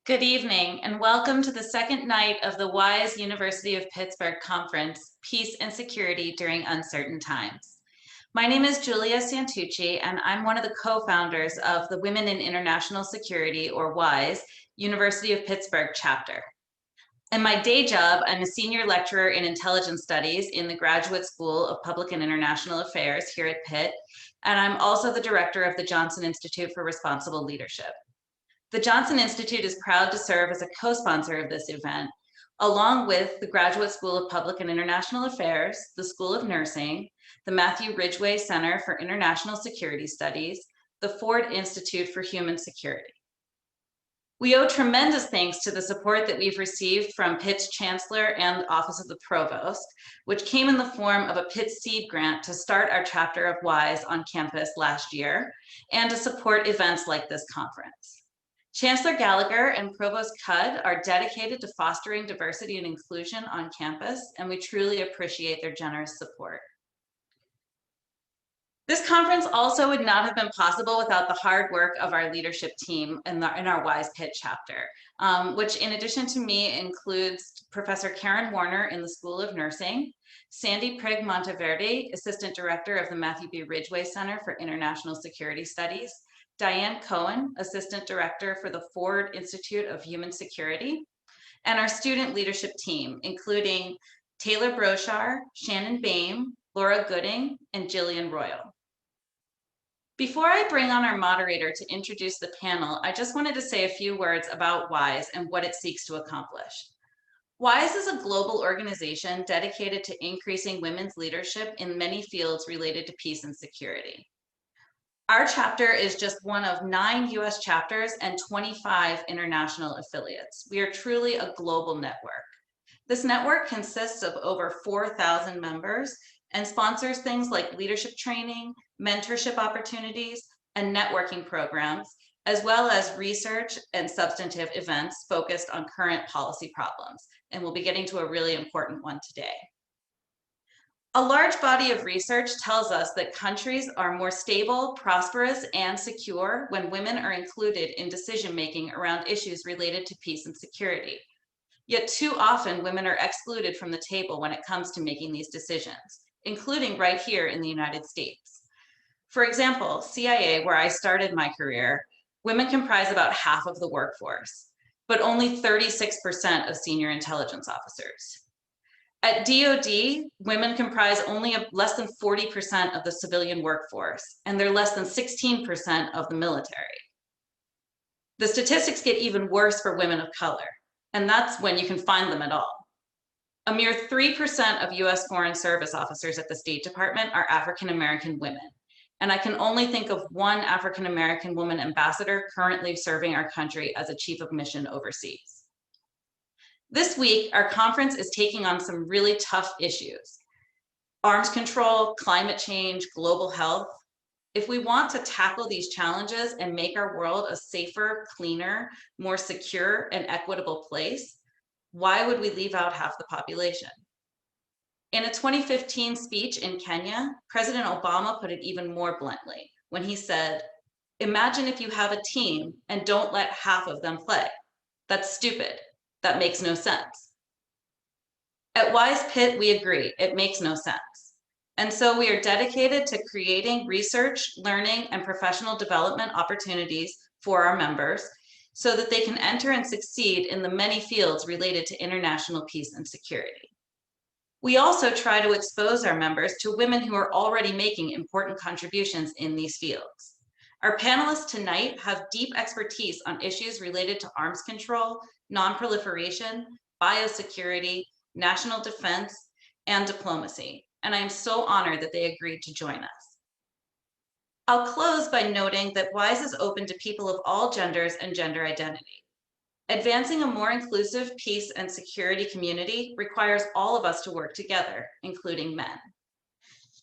Good evening, and welcome to the second night of the WISE University of Pittsburgh Conference, Peace and Security During Uncertain Times. My name is Julia Santucci, and I'm one of the co-founders of the Women in International Security, or WISE, University of Pittsburgh chapter. In my day job, I'm a senior lecturer in intelligence studies in the Graduate School of Public and International Affairs here at Pitt, and I'm also the director of the Johnson Institute for Responsible Leadership. The Johnson Institute is proud to serve as a co-sponsor of this event, along with the Graduate School of Public and International Affairs, the School of Nursing, the Matthew Ridgway Center for International Security Studies, the Ford Institute for Human Security. We owe tremendous thanks to the support that we've received from Pitt's Chancellor and Office of the Provost, which came in the form of a Pitt Seed grant to start our chapter of WISE on campus last year, and to support events like this conference. Chancellor Gallagher and Provost Cudd are dedicated to fostering diversity and inclusion on campus, and we truly appreciate their generous support. This conference also would not have been possible without the hard work of our leadership team in our WISE Pitt chapter, which in addition to me includes Professor Karen Warner in the School of Nursing, Sandy Prigg Monteverde, Assistant Director of the Matthew B. Ridgway Center for International Security Studies, Diane Cohen, Assistant Director for the Ford Institute of Human Security, and our student leadership team, including Taylor Broshar, Shannon Boehm, Laura Gooding, and Jillian Royal. Before I bring on our moderator to introduce the panel, I just wanted to say a few words about WISE and what it seeks to accomplish. WISE is a global organization dedicated to increasing women's leadership in many fields related to peace and security. Our chapter is just one of 9 US chapters and 25 international affiliates. We are truly a global network. This network consists of over 4,000 members and sponsors things like leadership training, mentorship opportunities, and networking programs, as well as research and substantive events focused on current policy problems. And we'll be getting to a really important one today. A large body of research tells us that countries are more stable, prosperous, and secure when women are included in decision-making around issues related to peace and security. Yet too often, women are excluded from the table when it comes to making these decisions, including right here in the United States. For example, CIA, where I started my career, women comprise about half of the workforce, but only 36% of senior intelligence officers. At DoD, women comprise only less than 40% of the civilian workforce, and they're less than 16% of the military. The statistics get even worse for women of color, and that's when you can find them at all. A mere 3% of US Foreign Service officers at the State Department are African American women, and I can only think of one African American woman ambassador currently serving our country as a chief of mission overseas. This week, our conference is taking on some really tough issues: arms control, climate change, global health. If we want to tackle these challenges and make our world a safer, cleaner, more secure, and equitable place, why would we leave out half the population? In a 2015 speech in Kenya, President Obama put it even more bluntly when he said, "Imagine if you have a team and don't let half of them play. That's stupid. That makes no sense." At WISE Pitt, we agree, it makes no sense. And so we are dedicated to creating research, learning, and professional development opportunities for our members so that they can enter and succeed in the many fields related to international peace and security. We also try to expose our members to women who are already making important contributions in these fields. Our panelists tonight have deep expertise on issues related to arms control, nonproliferation, biosecurity, national defense, and diplomacy, and I am so honored that they agreed to join us. I'll close by noting that WISE is open to people of all genders and gender identity. Advancing a more inclusive peace and security community requires all of us to work together, including men.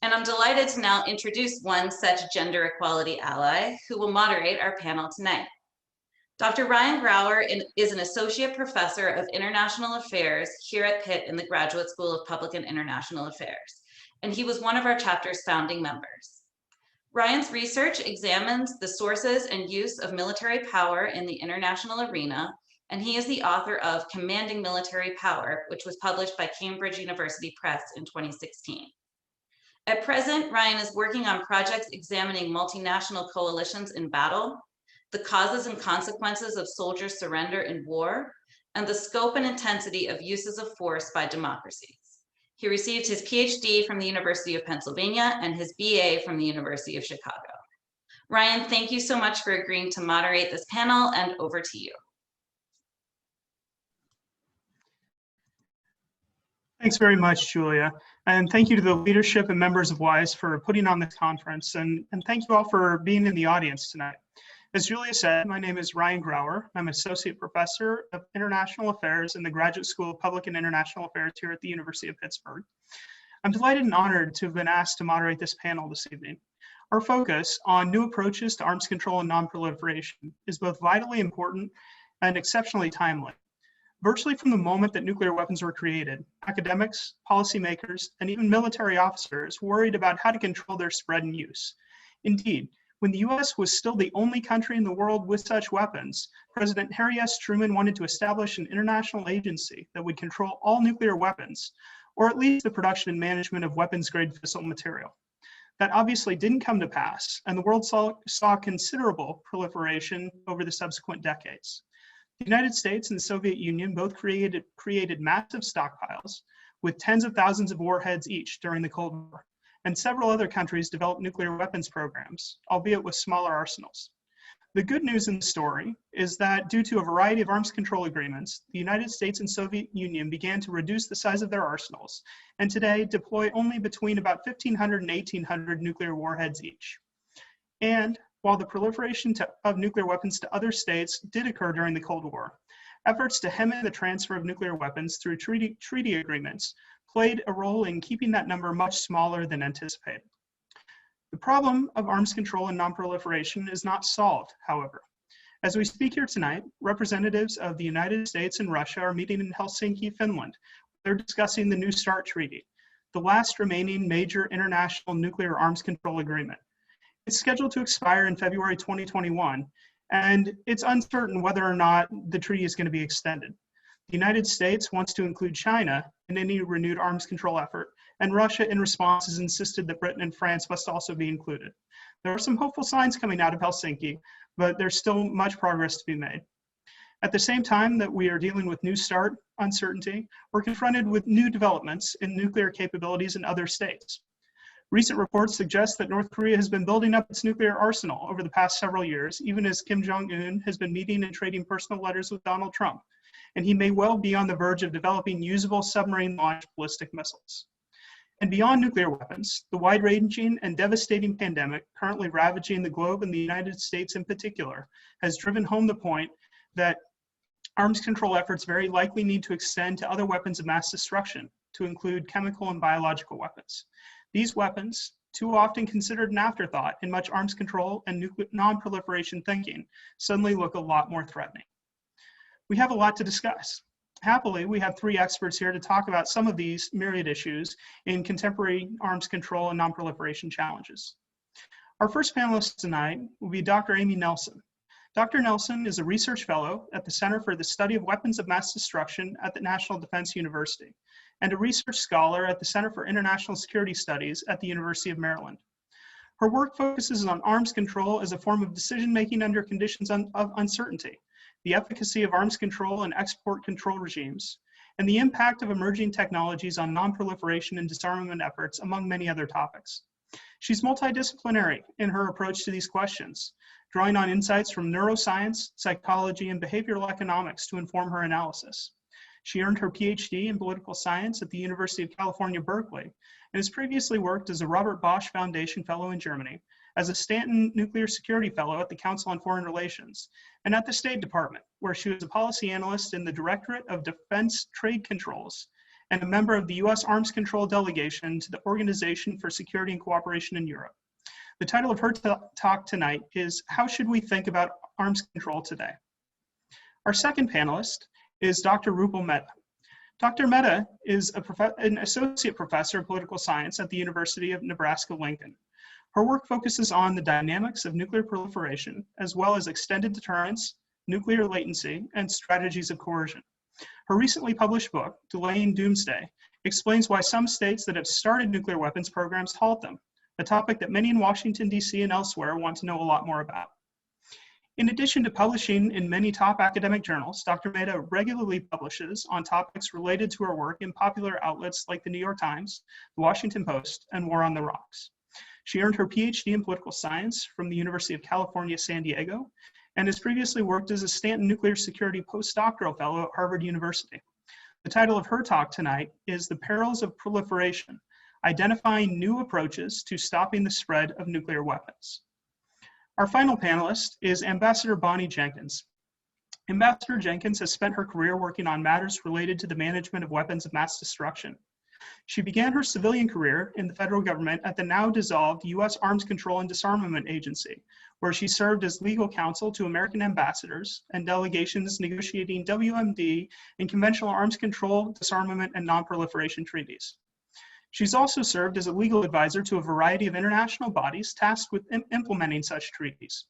And I'm delighted to now introduce one such gender equality ally who will moderate our panel tonight. Dr. Ryan Brauer is an associate professor of international affairs here at Pitt in the Graduate School of Public and International Affairs, and he was one of our chapter's founding members. Ryan's research examines the sources and use of military power in the international arena and he is the author of Commanding Military Power, which was published by Cambridge University Press in 2016. At present, Ryan is working on projects examining multinational coalitions in battle, the causes and consequences of soldier surrender in war, and the scope and intensity of uses of force by democracies. He received his PhD from the University of Pennsylvania and his BA from the University of Chicago. Ryan, thank you so much for agreeing to moderate this panel, and over to you. Thanks very much, Julia. And thank you to the leadership and members of WISE for putting on this conference. And thank you all for being in the audience tonight. As Julia said, my name is Ryan Brauer. I'm Associate Professor of International Affairs in the Graduate School of Public and International Affairs here at the University of Pittsburgh. I'm delighted and honored to have been asked to moderate this panel this evening. Our focus on new approaches to arms control and nonproliferation is both vitally important and exceptionally timely. Virtually from the moment that nuclear weapons were created, academics, policymakers, and even military officers worried about how to control their spread and use. Indeed, when the US was still the only country in the world with such weapons, President Harry S. Truman wanted to establish an international agency that would control all nuclear weapons, or at least the production and management of weapons-grade fissile material. That obviously didn't come to pass, and the world saw considerable proliferation over the subsequent decades. The United States and the Soviet Union both created massive stockpiles with tens of thousands of warheads each during the Cold War, and several other countries developed nuclear weapons programs, albeit with smaller arsenals. The good news in the story is that due to a variety of arms control agreements, the United States and Soviet Union began to reduce the size of their arsenals, and today deploy only between about 1,500 and 1,800 nuclear warheads each. And while the proliferation of nuclear weapons to other states did occur during the Cold War, efforts to hem in the transfer of nuclear weapons through treaty agreements played a role in keeping that number much smaller than anticipated. The problem of arms control and nonproliferation is not solved, however. As we speak here tonight, representatives of the United States and Russia are meeting in Helsinki, Finland. They're discussing the New START Treaty, the last remaining major international nuclear arms control agreement. It's scheduled to expire in February 2021, and it's uncertain whether or not the treaty is going to be extended. The United States wants to include China in any renewed arms control effort, and Russia in response has insisted that Britain and France must also be included. There are some hopeful signs coming out of Helsinki, but there's still much progress to be made. At the same time that we are dealing with New START uncertainty, we're confronted with new developments in nuclear capabilities in other states. Recent reports suggest that North Korea has been building up its nuclear arsenal over the past several years, even as Kim Jong-un has been meeting and trading personal letters with Donald Trump, and he may well be on the verge of developing usable submarine-launched ballistic missiles. And beyond nuclear weapons, the wide-ranging and devastating pandemic currently ravaging the globe and the United States in particular has driven home the point that arms control efforts very likely need to extend to other weapons of mass destruction, to include chemical and biological weapons. These weapons, too often considered an afterthought in much arms control and non-proliferation thinking, suddenly look a lot more threatening. We have a lot to discuss. Happily, we have three experts here to talk about some of these myriad issues in contemporary arms control and non-proliferation challenges. Our first panelist tonight will be Dr. Amy Nelson. Dr. Nelson is a research fellow at the Center for the Study of Weapons of Mass Destruction at the National Defense University, and a research scholar at the Center for International Security Studies at the University of Maryland. Her work focuses on arms control as a form of decision-making under conditions of uncertainty, the efficacy of arms control and export control regimes, and the impact of emerging technologies on non-proliferation and disarmament efforts, among many other topics. She's multidisciplinary in her approach to these questions, drawing on insights from neuroscience, psychology, and behavioral economics to inform her analysis. She earned her PhD in political science at the University of California, Berkeley, and has previously worked as a Robert Bosch Foundation Fellow in Germany, as a Stanton Nuclear Security Fellow at the Council on Foreign Relations, and at the State Department, where she was a policy analyst in the Directorate of Defense Trade Controls, and a member of the U.S. Arms Control Delegation to the Organization for Security and Cooperation in Europe. The title of her talk tonight is How Should We Think About Arms Control Today? Our second panelist is Dr. Rupal Mehta. Dr. Mehta is an associate professor of political science at the University of Nebraska-Lincoln. Her work focuses on the dynamics of nuclear proliferation, as well as extended deterrence, nuclear latency, and strategies of coercion. Her recently published book, Delaying Doomsday, explains why some states that have started nuclear weapons programs halt them, a topic that many in Washington, D.C. and elsewhere want to know a lot more about. In addition to publishing in many top academic journals, Dr. Mehta regularly publishes on topics related to her work in popular outlets like the New York Times, the Washington Post, and War on the Rocks. She earned her PhD in political science from the University of California, San Diego, and has previously worked as a Stanton Nuclear Security Postdoctoral Fellow at Harvard University. The title of her talk tonight is The Perils of Proliferation: Identifying New Approaches to Stopping the Spread of Nuclear Weapons. Our final panelist is Ambassador Bonnie Jenkins. Ambassador Jenkins has spent her career working on matters related to the management of weapons of mass destruction. She began her civilian career in the federal government at the now dissolved U.S. Arms Control and Disarmament Agency, where she served as legal counsel to American ambassadors and delegations negotiating WMD and conventional arms control, disarmament, and nonproliferation treaties. She's also served as a legal advisor to a variety of international bodies tasked with implementing such treaties.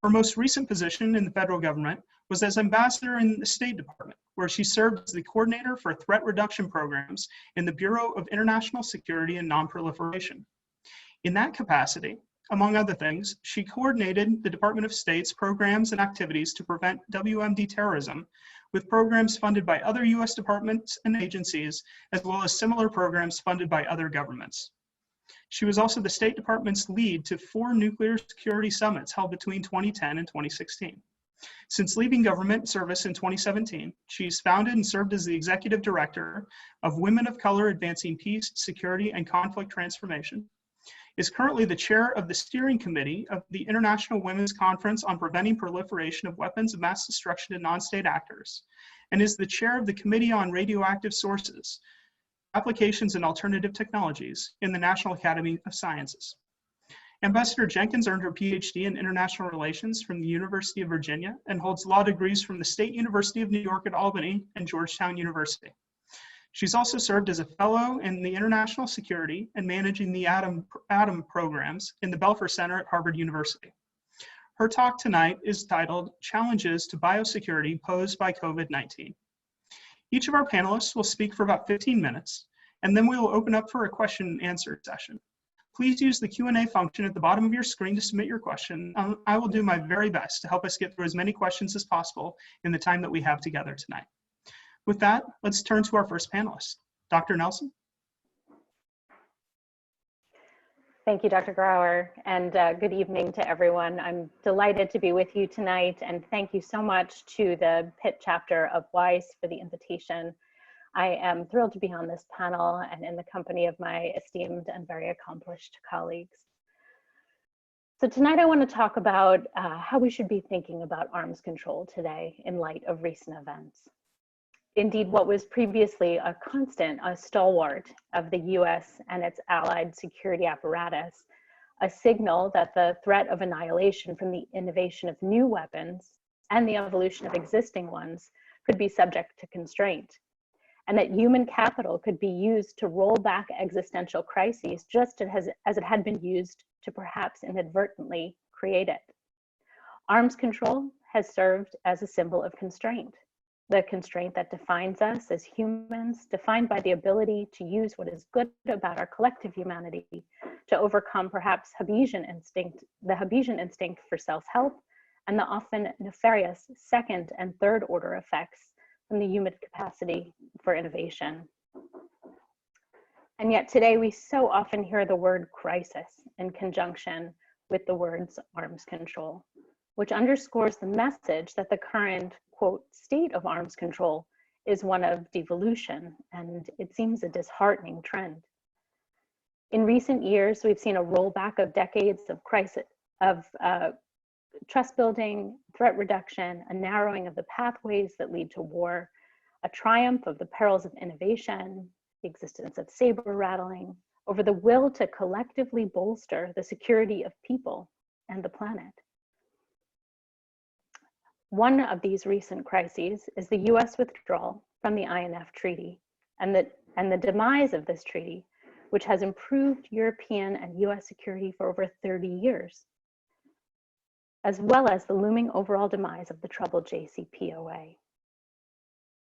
Her most recent position in the federal government was as ambassador in the State Department, where she served as the coordinator for threat reduction programs in the Bureau of International Security and Nonproliferation. In that capacity, among other things, she coordinated the Department of State's programs and activities to prevent WMD terrorism, with programs funded by other U.S. departments and agencies, as well as similar programs funded by other governments. She was also the State Department's lead to 4 nuclear security summits held between 2010 and 2016. Since leaving government service in 2017, she's founded and served as the executive director of Women of Color Advancing Peace, Security, and Conflict Transformation, is currently the chair of the steering committee of the International Women's Conference on Preventing Proliferation of Weapons of Mass Destruction to Non-State Actors, and is the chair of the Committee on Radioactive Sources, Applications and Alternative Technologies in the National Academy of Sciences. Ambassador Jenkins earned her PhD in International Relations from the University of Virginia and holds law degrees from the State University of New York at Albany and Georgetown University. She's also served as a fellow in the International Security and managing the Atom programs in the Belfer Center at Harvard University. Her talk tonight is titled Challenges to Biosecurity Posed by COVID-19. Each of our panelists will speak for about 15 minutes, and then we will open up for a question and answer session. Please use the Q&A function at the bottom of your screen to submit your question. I will do my very best to help us get through as many questions as possible in the time that we have together tonight. With that, let's turn to our first panelist, Dr. Nelson. Thank you, Dr. Brauer, and good evening to everyone. I'm delighted to be with you tonight, and thank you so much to the Pitt chapter of WISE for the invitation. I am thrilled to be on this panel and in the company of my esteemed and very accomplished colleagues. So tonight I want to talk about how we should be thinking about arms control today in light of recent events. Indeed, what was previously a constant, a stalwart of the US and its allied security apparatus, a signal that the threat of annihilation from the innovation of new weapons and the evolution of existing ones could be subject to constraint, and that human capital could be used to roll back existential crises just as it had been used to perhaps inadvertently create it. Arms control has served as a symbol of constraint. The constraint that defines us as humans, defined by the ability to use what is good about our collective humanity to overcome perhaps the Hobbesian instinct for self-help, and the often nefarious second and third order effects from the human capacity for innovation. And yet today we so often hear the word crisis in conjunction with the words arms control, which underscores the message that the current, quote, state of arms control is one of devolution, and it seems a disheartening trend. In recent years, we've seen a rollback of decades of trust building, threat reduction, a narrowing of the pathways that lead to war, a triumph of the perils of innovation, the existence of saber rattling, over the will to collectively bolster the security of people and the planet. One of these recent crises is the US withdrawal from the INF Treaty and the demise of this treaty, which has improved European and US security for over 30 years. as well as the looming overall demise of the troubled JCPOA.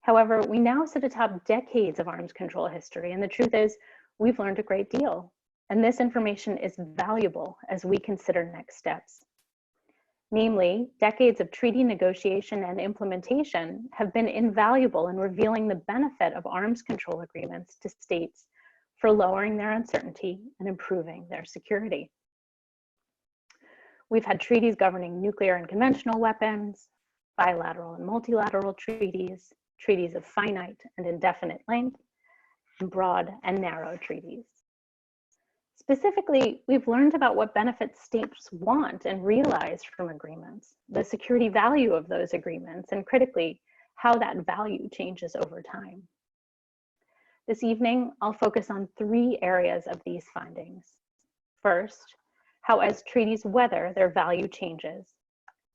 However, we now sit atop decades of arms control history, and the truth is, we've learned a great deal, and this information is valuable as we consider next steps. Namely, decades of treaty negotiation and implementation have been invaluable in revealing the benefit of arms control agreements to states for lowering their uncertainty and improving their security. We've had treaties governing nuclear and conventional weapons, bilateral and multilateral treaties, treaties of finite and indefinite length, and broad and narrow treaties. Specifically, we've learned about what benefits states want and realize from agreements, the security value of those agreements, and critically, how that value changes over time. This evening, I'll focus on 3 areas of these findings. First, how as treaties weather, their value changes,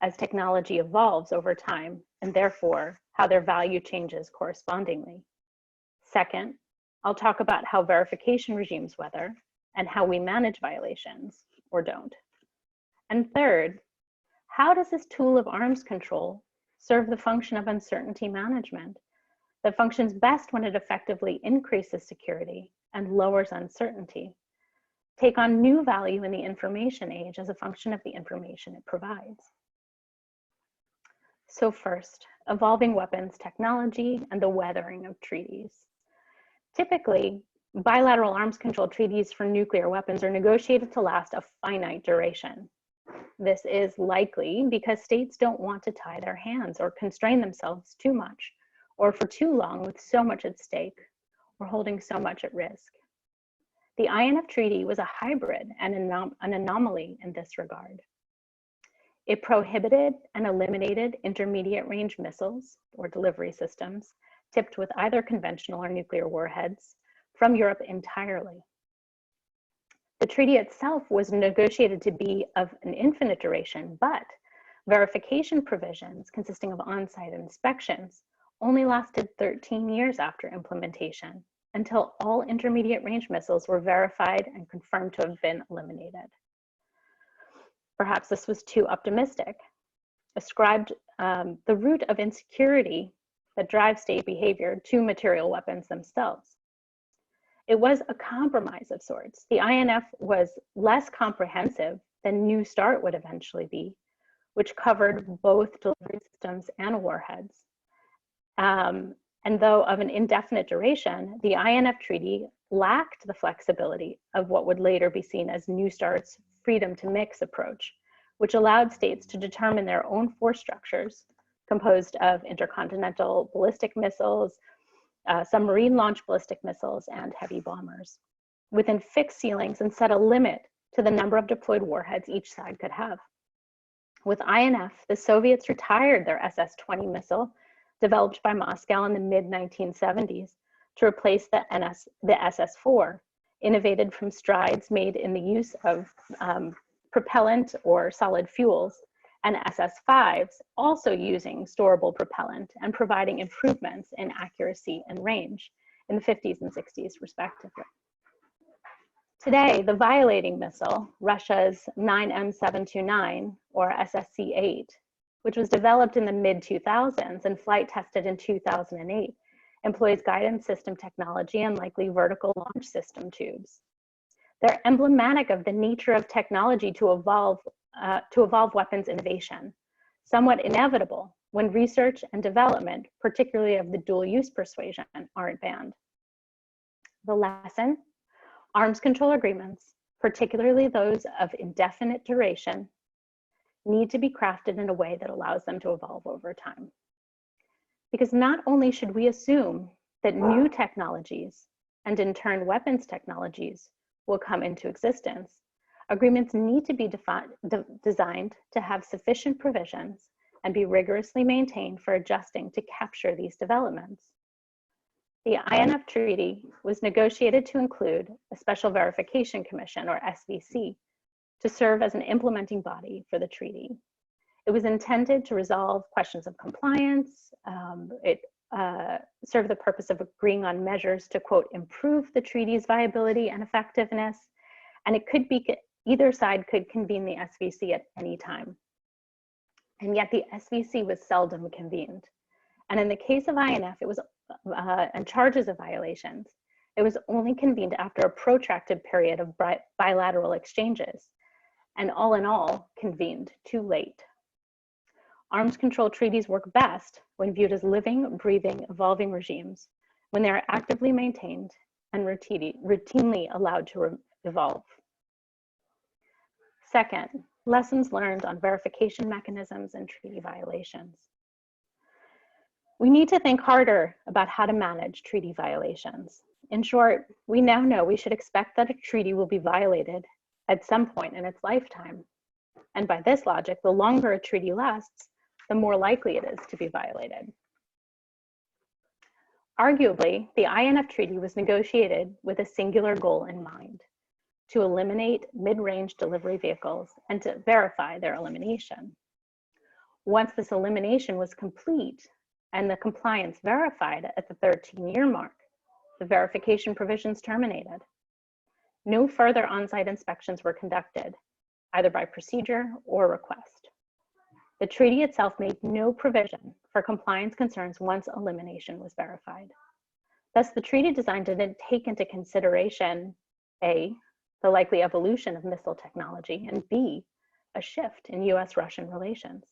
as technology evolves over time, and therefore, how their value changes correspondingly. Second, I'll talk about how verification regimes weather, and how we manage violations, or don't. And third, how does this tool of arms control serve the function of uncertainty management that functions best when it effectively increases security and lowers uncertainty, take on new value in the information age as a function of the information it provides? So first, evolving weapons technology and the weathering of treaties. Typically, bilateral arms control treaties for nuclear weapons are negotiated to last a finite duration. This is likely because states don't want to tie their hands or constrain themselves too much, or for too long with so much at stake, or holding so much at risk. The INF Treaty was a hybrid and an anomaly in this regard. It prohibited and eliminated intermediate range missiles or delivery systems tipped with either conventional or nuclear warheads from Europe entirely. The treaty itself was negotiated to be of an infinite duration, but verification provisions consisting of on-site inspections only lasted 13 years after implementation, until all intermediate range missiles were verified and confirmed to have been eliminated. Perhaps this was too optimistic. Ascribed the root of insecurity that drives state behavior to material weapons themselves. It was a compromise of sorts. The INF was less comprehensive than New START would eventually be, which covered both delivery systems and warheads. And though of an indefinite duration, the INF Treaty lacked the flexibility of what would later be seen as New START's freedom to mix approach, which allowed states to determine their own force structures composed of intercontinental ballistic missiles, submarine launched ballistic missiles, and heavy bombers, within fixed ceilings, and set a limit to the number of deployed warheads each side could have. With INF, the Soviets retired their SS-20 missile, developed by Moscow in the mid-1970s, to replace the SS-4, innovated from strides made in the use of propellant or solid fuels, and SS-5s, also using storable propellant and providing improvements in accuracy and range in the 50s and 60s, respectively. Today, the violating missile, Russia's 9M729, or SSC-8, which was developed in the mid-2000s and flight tested in 2008, employs guidance system technology and likely vertical launch system tubes. They're emblematic of the nature of technology to evolve weapons innovation, somewhat inevitable when research and development, particularly of the dual-use persuasion, aren't banned. The lesson: arms control agreements, particularly those of indefinite duration, need to be crafted in a way that allows them to evolve over time. Because not only should we assume that new technologies, and in turn weapons technologies, will come into existence, agreements need to be designed to have sufficient provisions and be rigorously maintained for adjusting to capture these developments. The INF Treaty was negotiated to include a Special Verification Commission, or SVC, to serve as an implementing body for the treaty. It was intended to resolve questions of compliance. It served the purpose of agreeing on measures to, quote, improve the treaty's viability and effectiveness. And it could be, either side could convene the SVC at any time. and yet the SVC was seldom convened. And in the case of INF, it was and charges of violations, it was only convened after a protracted period of bilateral exchanges, and all in all, convened too late. Arms control treaties work best when viewed as living, breathing, evolving regimes, when they are actively maintained and routinely allowed to evolve. Second, lessons learned on verification mechanisms and treaty violations. We need to think harder about how to manage treaty violations. In short, we now know we should expect that a treaty will be violated at some point in its lifetime. And by this logic, the longer a treaty lasts, the more likely it is to be violated. Arguably, the INF Treaty was negotiated with a singular goal in mind: to eliminate mid-range delivery vehicles and to verify their elimination. Once this elimination was complete and the compliance verified at the 13-year mark, the verification provisions terminated. No further on-site inspections were conducted, either by procedure or request. The treaty itself made no provision for compliance concerns once elimination was verified. Thus, the treaty design didn't take into consideration A, the likely evolution of missile technology, and B, a shift in US-Russian relations.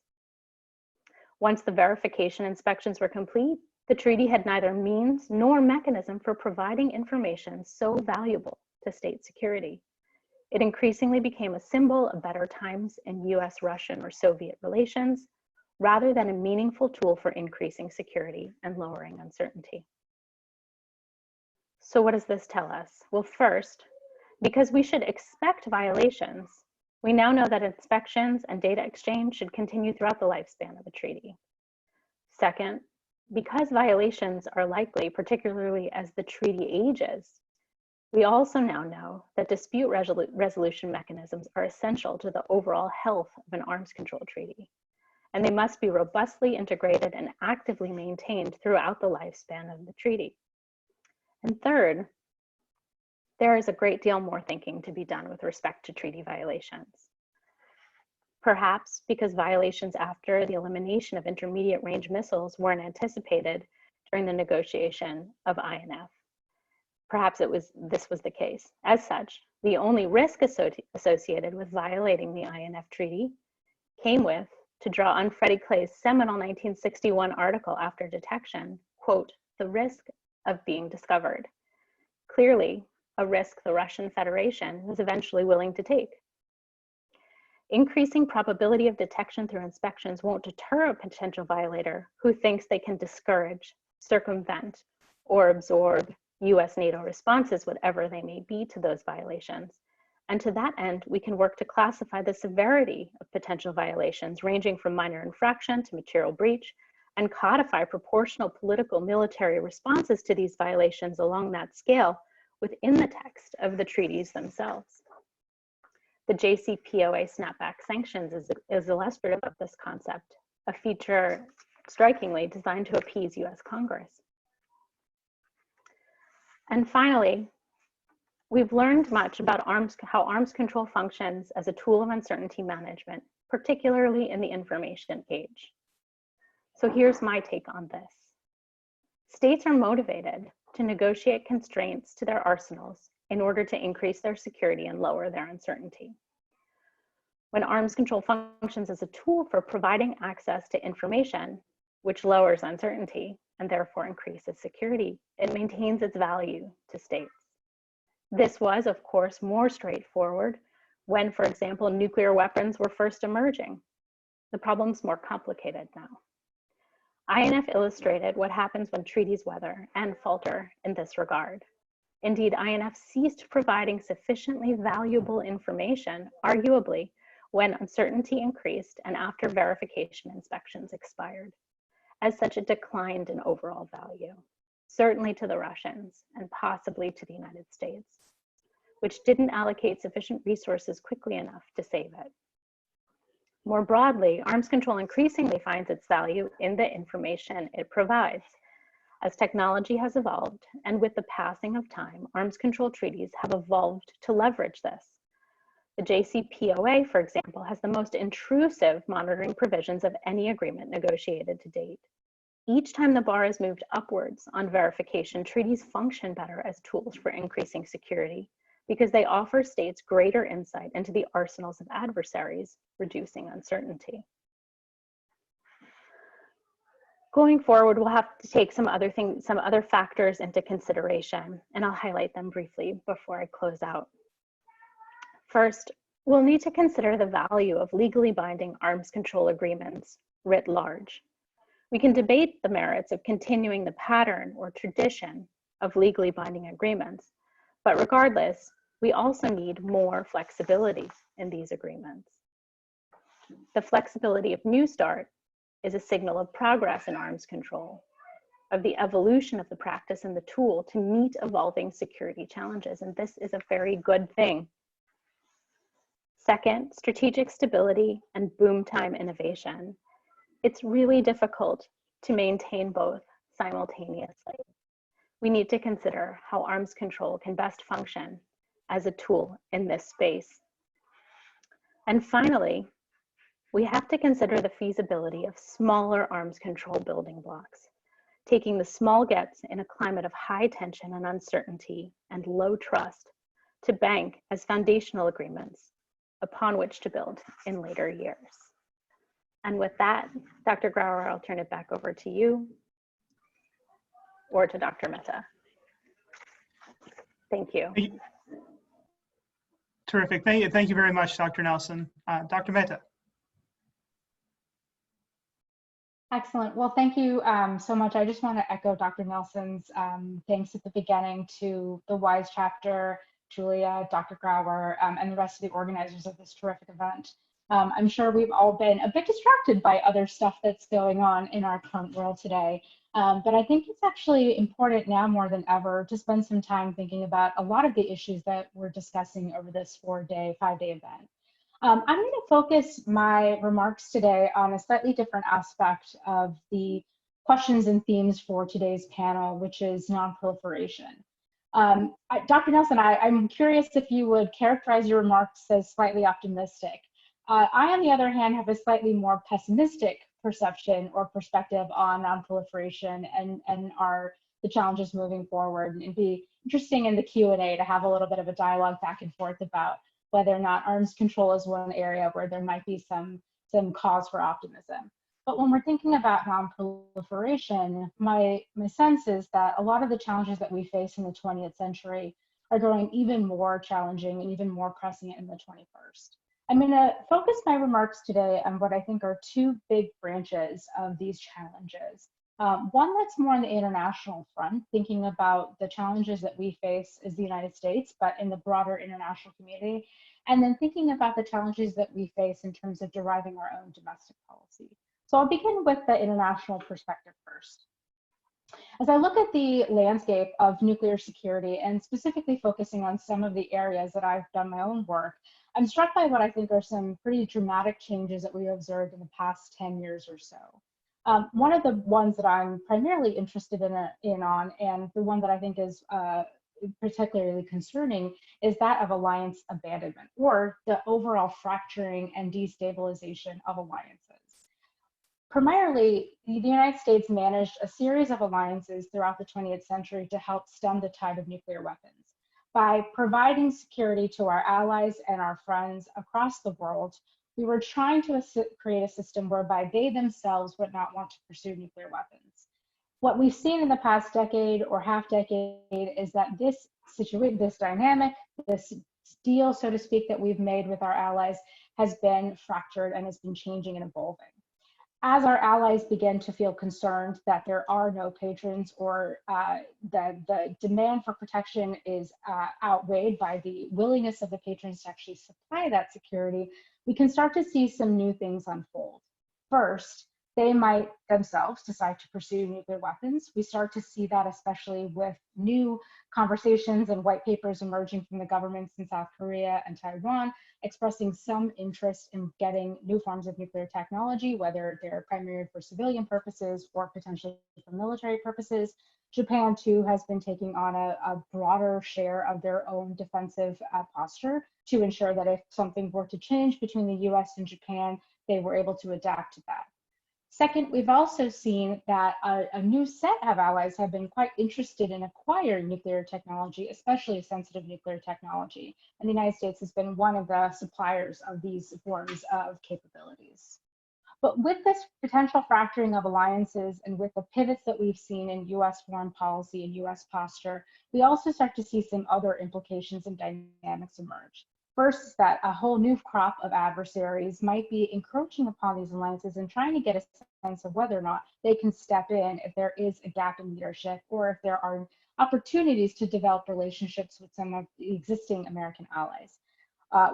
Once the verification inspections were complete, the treaty had neither means nor mechanism for providing information so valuable to state security. It increasingly became a symbol of better times in US, Russian, or Soviet relations, rather than a meaningful tool for increasing security and lowering uncertainty. So what does this tell us? Well, first, because we should expect violations, we now know that inspections and data exchange should continue throughout the lifespan of a treaty. Second, because violations are likely, particularly as the treaty ages, we also now know that dispute resolution mechanisms are essential to the overall health of an arms control treaty, and they must be robustly integrated and actively maintained throughout the lifespan of the treaty. And third, there is a great deal more thinking to be done with respect to treaty violations. Perhaps because violations after the elimination of intermediate range missiles weren't anticipated during the negotiation of INF. Perhaps this was the case. As such, the only risk associated with violating the INF Treaty came with, to draw on Freddie Clay's seminal 1961 article after detection, quote, the risk of being discovered. Clearly, a risk the Russian Federation was eventually willing to take. Increasing probability of detection through inspections won't deter a potential violator who thinks they can discourage, circumvent, or absorb US NATO responses, whatever they may be, to those violations. And to that end, we can work to classify the severity of potential violations, ranging from minor infraction to material breach, and codify proportional political military responses to these violations along that scale within the text of the treaties themselves. The JCPOA snapback sanctions is illustrative of this concept, a feature strikingly designed to appease US Congress. And finally, we've learned much about how arms control functions as a tool of uncertainty management, particularly in the information age. So here's my take on this. States are motivated to negotiate constraints to their arsenals in order to increase their security and lower their uncertainty. When arms control functions as a tool for providing access to information, which lowers uncertainty and therefore increases security, it maintains its value to states. This was, of course, more straightforward when, for example, nuclear weapons were first emerging. The problem's more complicated now. INF illustrated what happens when treaties weather and falter in this regard. Indeed, INF ceased providing sufficiently valuable information, arguably, when uncertainty increased and after verification inspections expired. As such, it declined in overall value, certainly to the Russians and possibly to the United States, which didn't allocate sufficient resources quickly enough to save it. More broadly, arms control increasingly finds its value in the information it provides. As technology has evolved, and with the passing of time, arms control treaties have evolved to leverage this. The JCPOA, for example, has the most intrusive monitoring provisions of any agreement negotiated to date. Each time the bar is moved upwards on verification, treaties function better as tools for increasing security because they offer states greater insight into the arsenals of adversaries, reducing uncertainty. Going forward, we'll have to take some other factors into consideration, and I'll highlight them briefly before I close out. First, we'll need to consider the value of legally binding arms control agreements writ large. We can debate the merits of continuing the pattern or tradition of legally binding agreements, but regardless, we also need more flexibility in these agreements. The flexibility of New START is a signal of progress in arms control, of the evolution of the practice and the tool to meet evolving security challenges, and this is a very good thing. Second, strategic stability and boom time innovation. It's really difficult to maintain both simultaneously. We need to consider how arms control can best function as a tool in this space. And finally, we have to consider the feasibility of smaller arms control building blocks, taking the small gets in a climate of high tension and uncertainty and low trust to bank as foundational agreements upon which to build in later years. And with that, Dr. Brauer, I'll turn it back over to you or to Dr. Mehta. Thank you. Terrific. Thank you very much, Dr. Nelson. Dr. Mehta. Excellent. Well, thank you so much. I just want to echo Dr. Nelson's thanks at the beginning to the WISE chapter, Julia, Dr. Brauer, and the rest of the organizers of this terrific event. I'm sure we've all been a bit distracted by other stuff that's going on in our current world today. But I think it's actually important now more than ever to spend some time thinking about a lot of the issues that we're discussing over this 5-day event. I'm going to focus my remarks today on a slightly different aspect of the questions and themes for today's panel, which is non-proliferation. Dr. Nelson, I'm curious if you would characterize your remarks as slightly optimistic. I, on the other hand, have a slightly more pessimistic perception or perspective on non-proliferation and the challenges moving forward. And it'd be interesting in the Q&A to have a little bit of a dialogue back and forth about whether or not arms control is one area where there might be some cause for optimism. But when we're thinking about non-proliferation, my sense is that a lot of the challenges that we face in the 20th century are growing even more challenging and even more pressing in the 21st. I'm going to focus my remarks today on what I think are two big branches of these challenges. One that's more on the international front, thinking about the challenges that we face as the United States, but in the broader international community, and then thinking about the challenges that we face in terms of deriving our own domestic policy. So I'll begin with the international perspective first. As I look at the landscape of nuclear security and specifically focusing on some of the areas that I've done my own work, I'm struck by what I think are some pretty dramatic changes that we observed in the past 10 years or so. One of the ones that I'm primarily interested in on, and the one that I think is particularly concerning, is that of alliance abandonment, or the overall fracturing and destabilization of alliances. Primarily, the United States managed a series of alliances throughout the 20th century to help stem the tide of nuclear weapons. By providing security to our allies and our friends across the world, we were trying to create a system whereby they themselves would not want to pursue nuclear weapons. What we've seen in the past decade or half decade is that this dynamic, this deal, so to speak, that we've made with our allies has been fractured and has been changing and evolving. As our allies begin to feel concerned that there are no patrons, or the demand for protection is outweighed by the willingness of the patrons to actually supply that security, we can start to see some new things unfold. First, they might themselves decide to pursue nuclear weapons. We start to see that especially with new conversations and white papers emerging from the governments in South Korea and Taiwan, expressing some interest in getting new forms of nuclear technology, whether they're primarily for civilian purposes or potentially for military purposes. Japan, too, has been taking on a broader share of their own defensive posture to ensure that if something were to change between the US and Japan, they were able to adapt to that. Second, we've also seen that a new set of allies have been quite interested in acquiring nuclear technology, especially sensitive nuclear technology. And the United States has been one of the suppliers of these forms of capabilities. But with this potential fracturing of alliances and with the pivots that we've seen in US foreign policy and US posture, we also start to see some other implications and dynamics emerge. First is that a whole new crop of adversaries might be encroaching upon these alliances and trying to get a sense of whether or not they can step in if there is a gap in leadership or if there are opportunities to develop relationships with some of the existing American allies.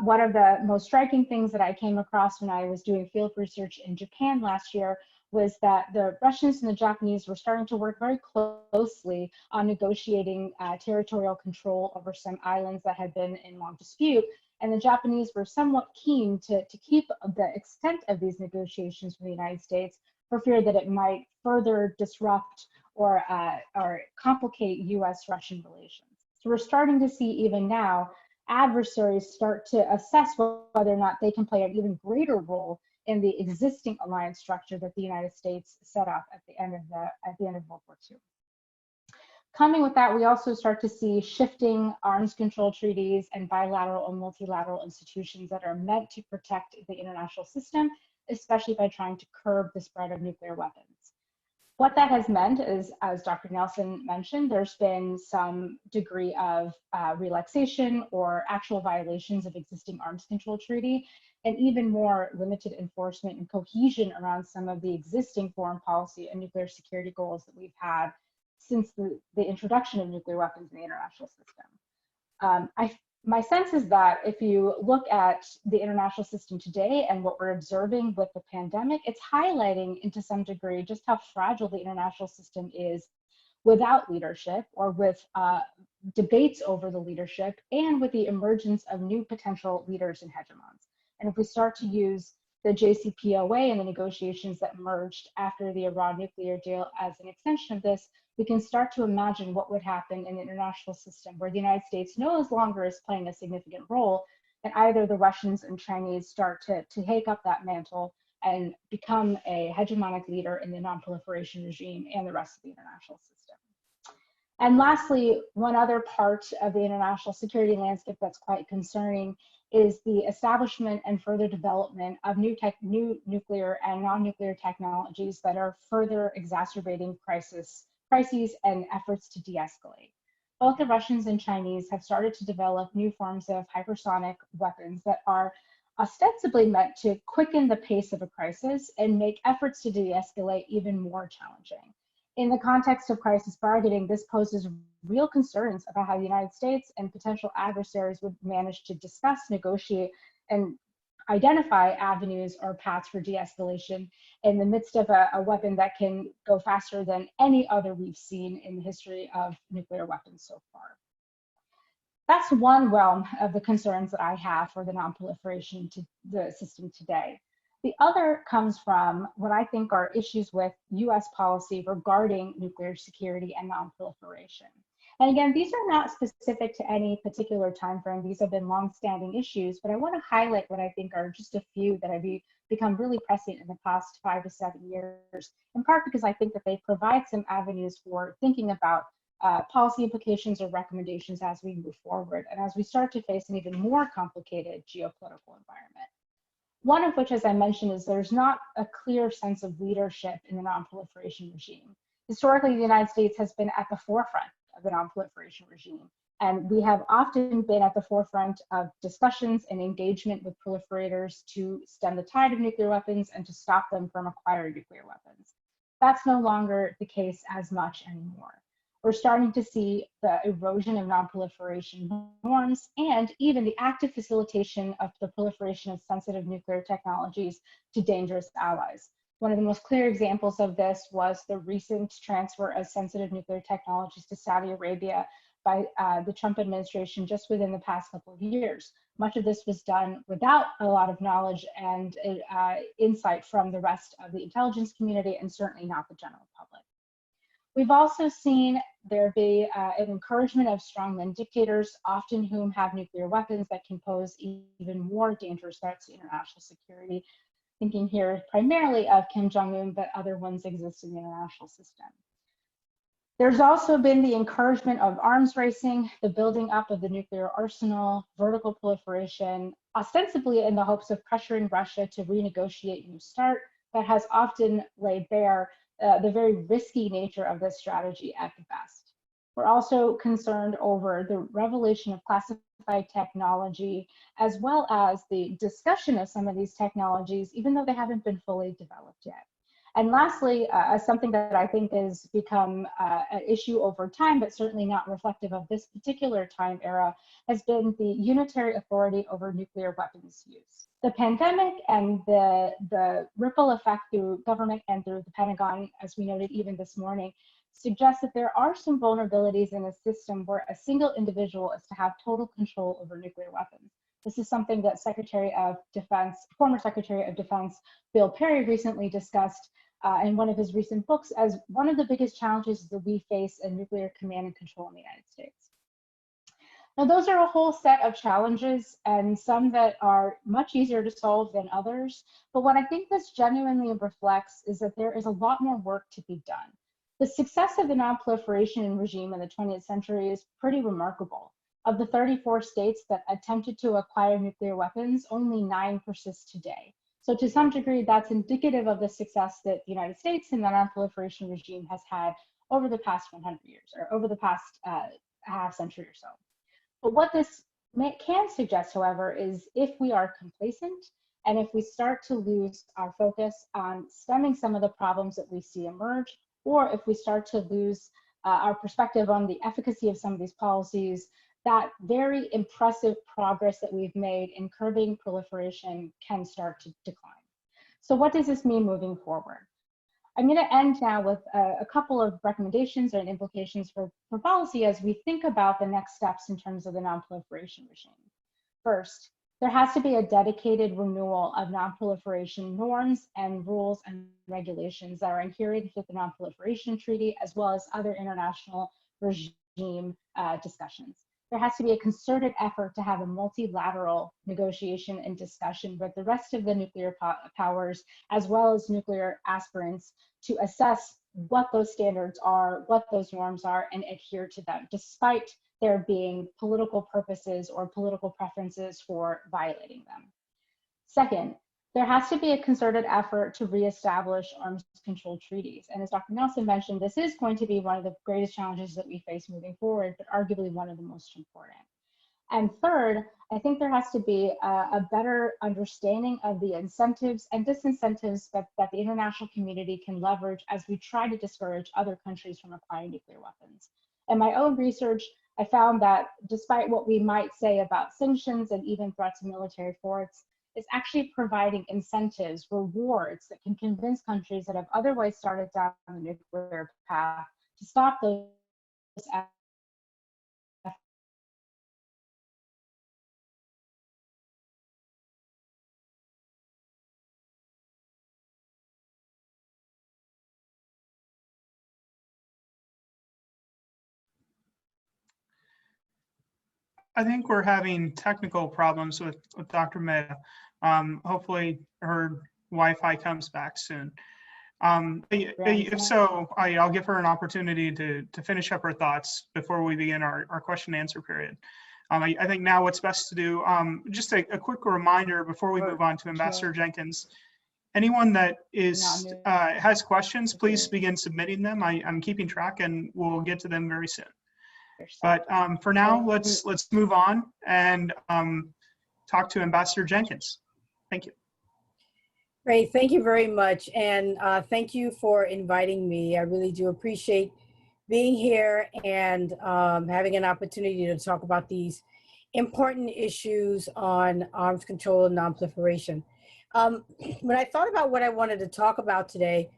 One of the most striking things that I came across when I was doing field research in Japan last year was that the Russians and the Japanese were starting to work very closely on negotiating territorial control over some islands that had been in long dispute. And the Japanese were somewhat keen to keep the extent of these negotiations from the United States for fear that it might further disrupt or complicate US-Russian relations. So we're starting to see even now adversaries start to assess whether or not they can play an even greater role in the existing alliance structure that the United States set up at the end of World War II. Coming with that, we also start to see shifting arms control treaties and bilateral and multilateral institutions that are meant to protect the international system, especially by trying to curb the spread of nuclear weapons. What that has meant is, as Dr. Nelson mentioned, there's been some degree of relaxation or actual violations of existing arms control treaty, and even more limited enforcement and cohesion around some of the existing foreign policy and nuclear security goals that we've had since the introduction of nuclear weapons in the international system. My sense is that if you look at the international system today and what we're observing with the pandemic, it's highlighting into some degree just how fragile the international system is without leadership or with debates over the leadership and with the emergence of new potential leaders and hegemons. And if we start to use the JCPOA and the negotiations that emerged after the Iran nuclear deal as an extension of this, we can start to imagine what would happen in the international system where the United States no longer is playing a significant role, and either the Russians and Chinese start to take up that mantle and become a hegemonic leader in the nonproliferation regime and the rest of the international system. And lastly, one other part of the international security landscape that's quite concerning is the establishment and further development of new nuclear and non-nuclear technologies that are further exacerbating crises and efforts to de-escalate. Both the Russians and Chinese have started to develop new forms of hypersonic weapons that are ostensibly meant to quicken the pace of a crisis and make efforts to de-escalate even more challenging. In the context of crisis bargaining, this poses real concerns about how the United States and potential adversaries would manage to discuss, negotiate, and identify avenues or paths for de-escalation in the midst of a weapon that can go faster than any other we've seen in the history of nuclear weapons so far. That's one realm of the concerns that I have for the nonproliferation to the system today. The other comes from what I think are issues with US policy regarding nuclear security and nonproliferation. And again, these are not specific to any particular time frame. These have been longstanding issues, but I want to highlight what I think are just a few that have become really prescient in the past 5 to 7 years, in part because I think that they provide some avenues for thinking about policy implications or recommendations as we move forward and as we start to face an even more complicated geopolitical environment. One of which, as I mentioned, is there's not a clear sense of leadership in the nonproliferation regime. Historically, the United States has been at the forefront of the nonproliferation regime, and we have often been at the forefront of discussions and engagement with proliferators to stem the tide of nuclear weapons and to stop them from acquiring nuclear weapons. That's no longer the case as much anymore. We're starting to see the erosion of nonproliferation norms and even the active facilitation of the proliferation of sensitive nuclear technologies to dangerous allies. One of the most clear examples of this was the recent transfer of sensitive nuclear technologies to Saudi Arabia by the Trump administration just within the past couple of years. Much of this was done without a lot of knowledge and insight from the rest of the intelligence community and certainly not the general public. We've also seen there be an encouragement of strongman dictators, often whom have nuclear weapons that can pose even more dangerous threats to international security. Thinking here primarily of Kim Jong-un, but other ones exist in the international system. There's also been the encouragement of arms racing, the building up of the nuclear arsenal, vertical proliferation, ostensibly in the hopes of pressuring Russia to renegotiate New START, that has often laid bare the very risky nature of this strategy at the best. We're also concerned over the revelation of classified technology, as well as the discussion of some of these technologies, even though they haven't been fully developed yet. And lastly, something that I think has become an issue over time, but certainly not reflective of this particular time era, has been the unitary authority over nuclear weapons use. The pandemic and the ripple effect through government and through the Pentagon, as we noted even this morning, suggests that there are some vulnerabilities in a system where a single individual is to have total control over nuclear weapons. This is something that former Secretary of Defense Bill Perry recently discussed in one of his recent books as one of the biggest challenges that we face in nuclear command and control in the United States. Now, those are a whole set of challenges, and some that are much easier to solve than others. But what I think this genuinely reflects is that there is a lot more work to be done. The success of the nonproliferation regime in the 20th century is pretty remarkable. Of the 34 states that attempted to acquire nuclear weapons, only 9 persist today. So to some degree, that's indicative of the success that the United States and the nonproliferation regime has had over the past 100 years, or over the past half century or so. But what this can suggest, however, is if we are complacent and if we start to lose our focus on stemming some of the problems that we see emerge, or if we start to lose our perspective on the efficacy of some of these policies, that very impressive progress that we've made in curbing proliferation can start to decline. So what does this mean moving forward? I'm going to end now with a couple of recommendations and implications for policy as we think about the next steps in terms of the nonproliferation regime. First, there has to be a dedicated renewal of nonproliferation norms and rules and regulations that are adherent with the Nonproliferation Treaty, as well as other international regime discussions. There has to be a concerted effort to have a multilateral negotiation and discussion with the rest of the nuclear powers, as well as nuclear aspirants, to assess what those standards are, what those norms are, and adhere to them, despite there being political purposes or political preferences for violating them. Second, there has to be a concerted effort to reestablish arms control treaties. And as Dr. Nelson mentioned, this is going to be one of the greatest challenges that we face moving forward, but arguably one of the most important. And third, I think there has to be a better understanding of the incentives and disincentives that the international community can leverage as we try to discourage other countries from acquiring nuclear weapons. In my own research, I found that despite what we might say about sanctions and even threats of military force, is actually providing incentives, rewards that can convince countries that have otherwise started down the nuclear path to stop those efforts. I think we're having technical problems with Dr. Mehta. Hopefully her Wi-Fi comes back soon. If so, I'll give her an opportunity to finish up her thoughts before we begin our question and answer period. I think now what's best to do, just a quick reminder before we move on to Ambassador Jenkins. Anyone that has questions, please begin submitting them. I'm keeping track and we'll get to them very soon. But for now, let's move on and talk to Ambassador Jenkins. Thank you. Great, thank you very much. And thank you for inviting me. I really do appreciate being here and having an opportunity to talk about these important issues on arms control and nonproliferation. When I thought about what I wanted to talk about today,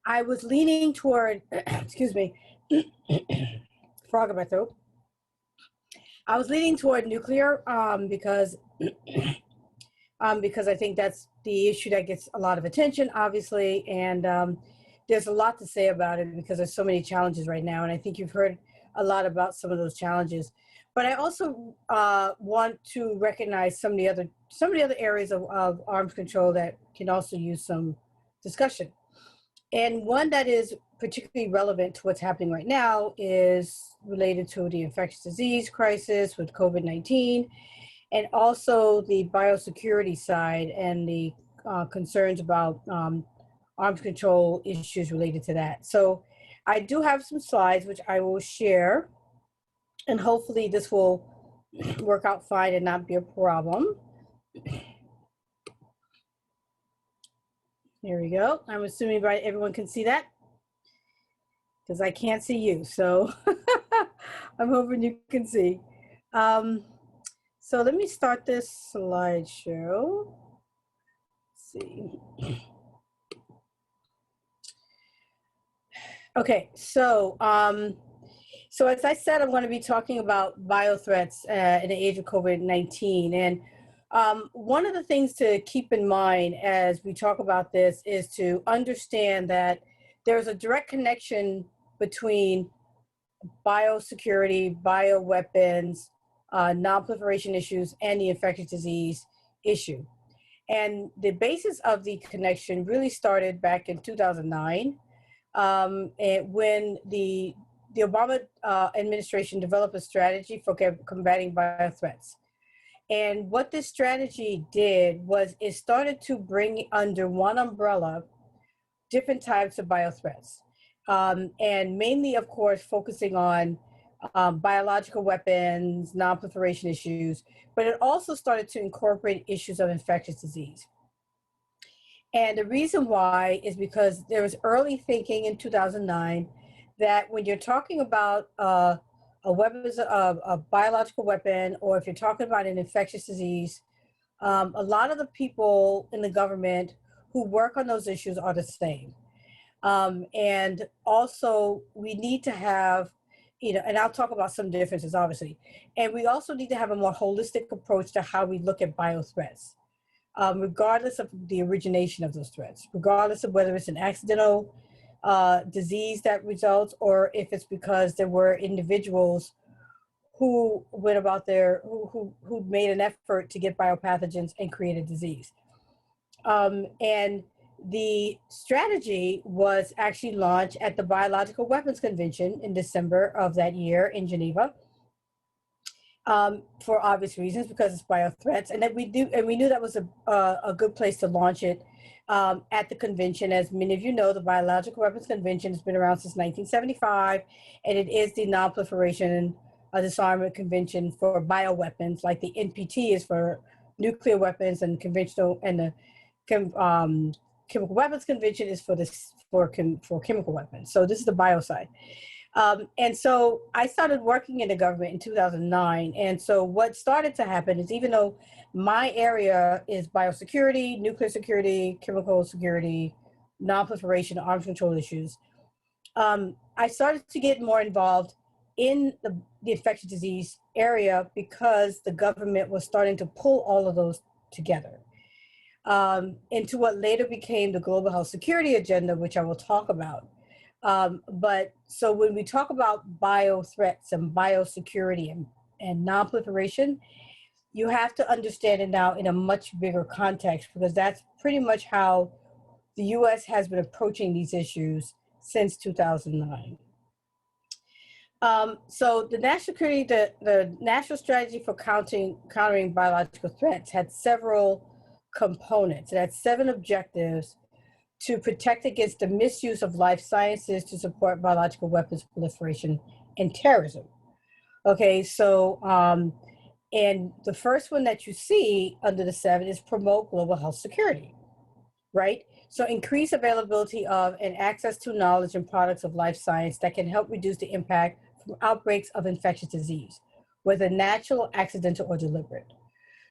I was leaning toward, excuse me, frog in my throat. I was leaning toward nuclear because I think that's the issue that gets a lot of attention, obviously, and there's a lot to say about it because there's so many challenges right now. And I think you've heard a lot about some of those challenges. But I also want to recognize some of the other areas of arms control that can also use some discussion. And one that is particularly relevant to what's happening right now is related to the infectious disease crisis with COVID-19, and also the biosecurity side and the concerns about arms control issues related to that. So I do have some slides which I will share, and hopefully this will work out fine and not be a problem. Here we go. I'm assuming everyone can see that because I can't see you. So I'm hoping you can see. So let me start this slideshow. Let's see. Okay, so so as I said, I'm going to be talking about biothreats in the age of COVID-19. And one of the things to keep in mind as we talk about this is to understand that there's a direct connection between biosecurity, bioweapons, nonproliferation issues, and the infectious disease issue. And the basis of the connection really started back in 2009, and when the Obama administration developed a strategy for combating biothreats. And what this strategy did was it started to bring under one umbrella different types of biothreats. And mainly, of course, focusing on biological weapons, nonproliferation issues, but it also started to incorporate issues of infectious disease. And the reason why is because there was early thinking in 2009 that when you're talking about a biological weapon, or if you're talking about an infectious disease, a lot of the people in the government who work on those issues are the same. And also we need to have, and I'll talk about some differences, obviously. And we also need to have a more holistic approach to how we look at biothreats, regardless of the origination of those threats, regardless of whether it's an accidental disease that results, or if it's because there were individuals who went about who made an effort to get biopathogens and create a disease. And the strategy was actually launched at the Biological Weapons Convention in December of that year in Geneva, for obvious reasons, because it's biothreats, and that we knew that was a good place to launch it at the convention. As many of you know, the Biological Weapons Convention has been around since 1975, and it is the Nonproliferation Disarmament Convention for bioweapons, like the NPT is for nuclear weapons, and conventional, and the Chemical Weapons Convention is for chemical weapons. So this is the bio side. And so I started working in the government in 2009. And so what started to happen is, even though my area is biosecurity, nuclear security, chemical security, nonproliferation, arms control issues, I started to get more involved in the infectious disease area because the government was starting to pull all of those together into what later became the Global Health Security Agenda, which I will talk about. But so when we talk about biothreats and biosecurity and nonproliferation, you have to understand it now in a much bigger context, because that's pretty much how the U.S. has been approaching these issues since 2009. So the national strategy for countering biological threats had several components. It had 7 objectives to protect against the misuse of life sciences to support biological weapons proliferation and terrorism. Okay, so, and the first one that you see under the 7 is promote global health security, right? So increase availability of and access to knowledge and products of life science that can help reduce the impact from outbreaks of infectious disease, whether natural, accidental, or deliberate.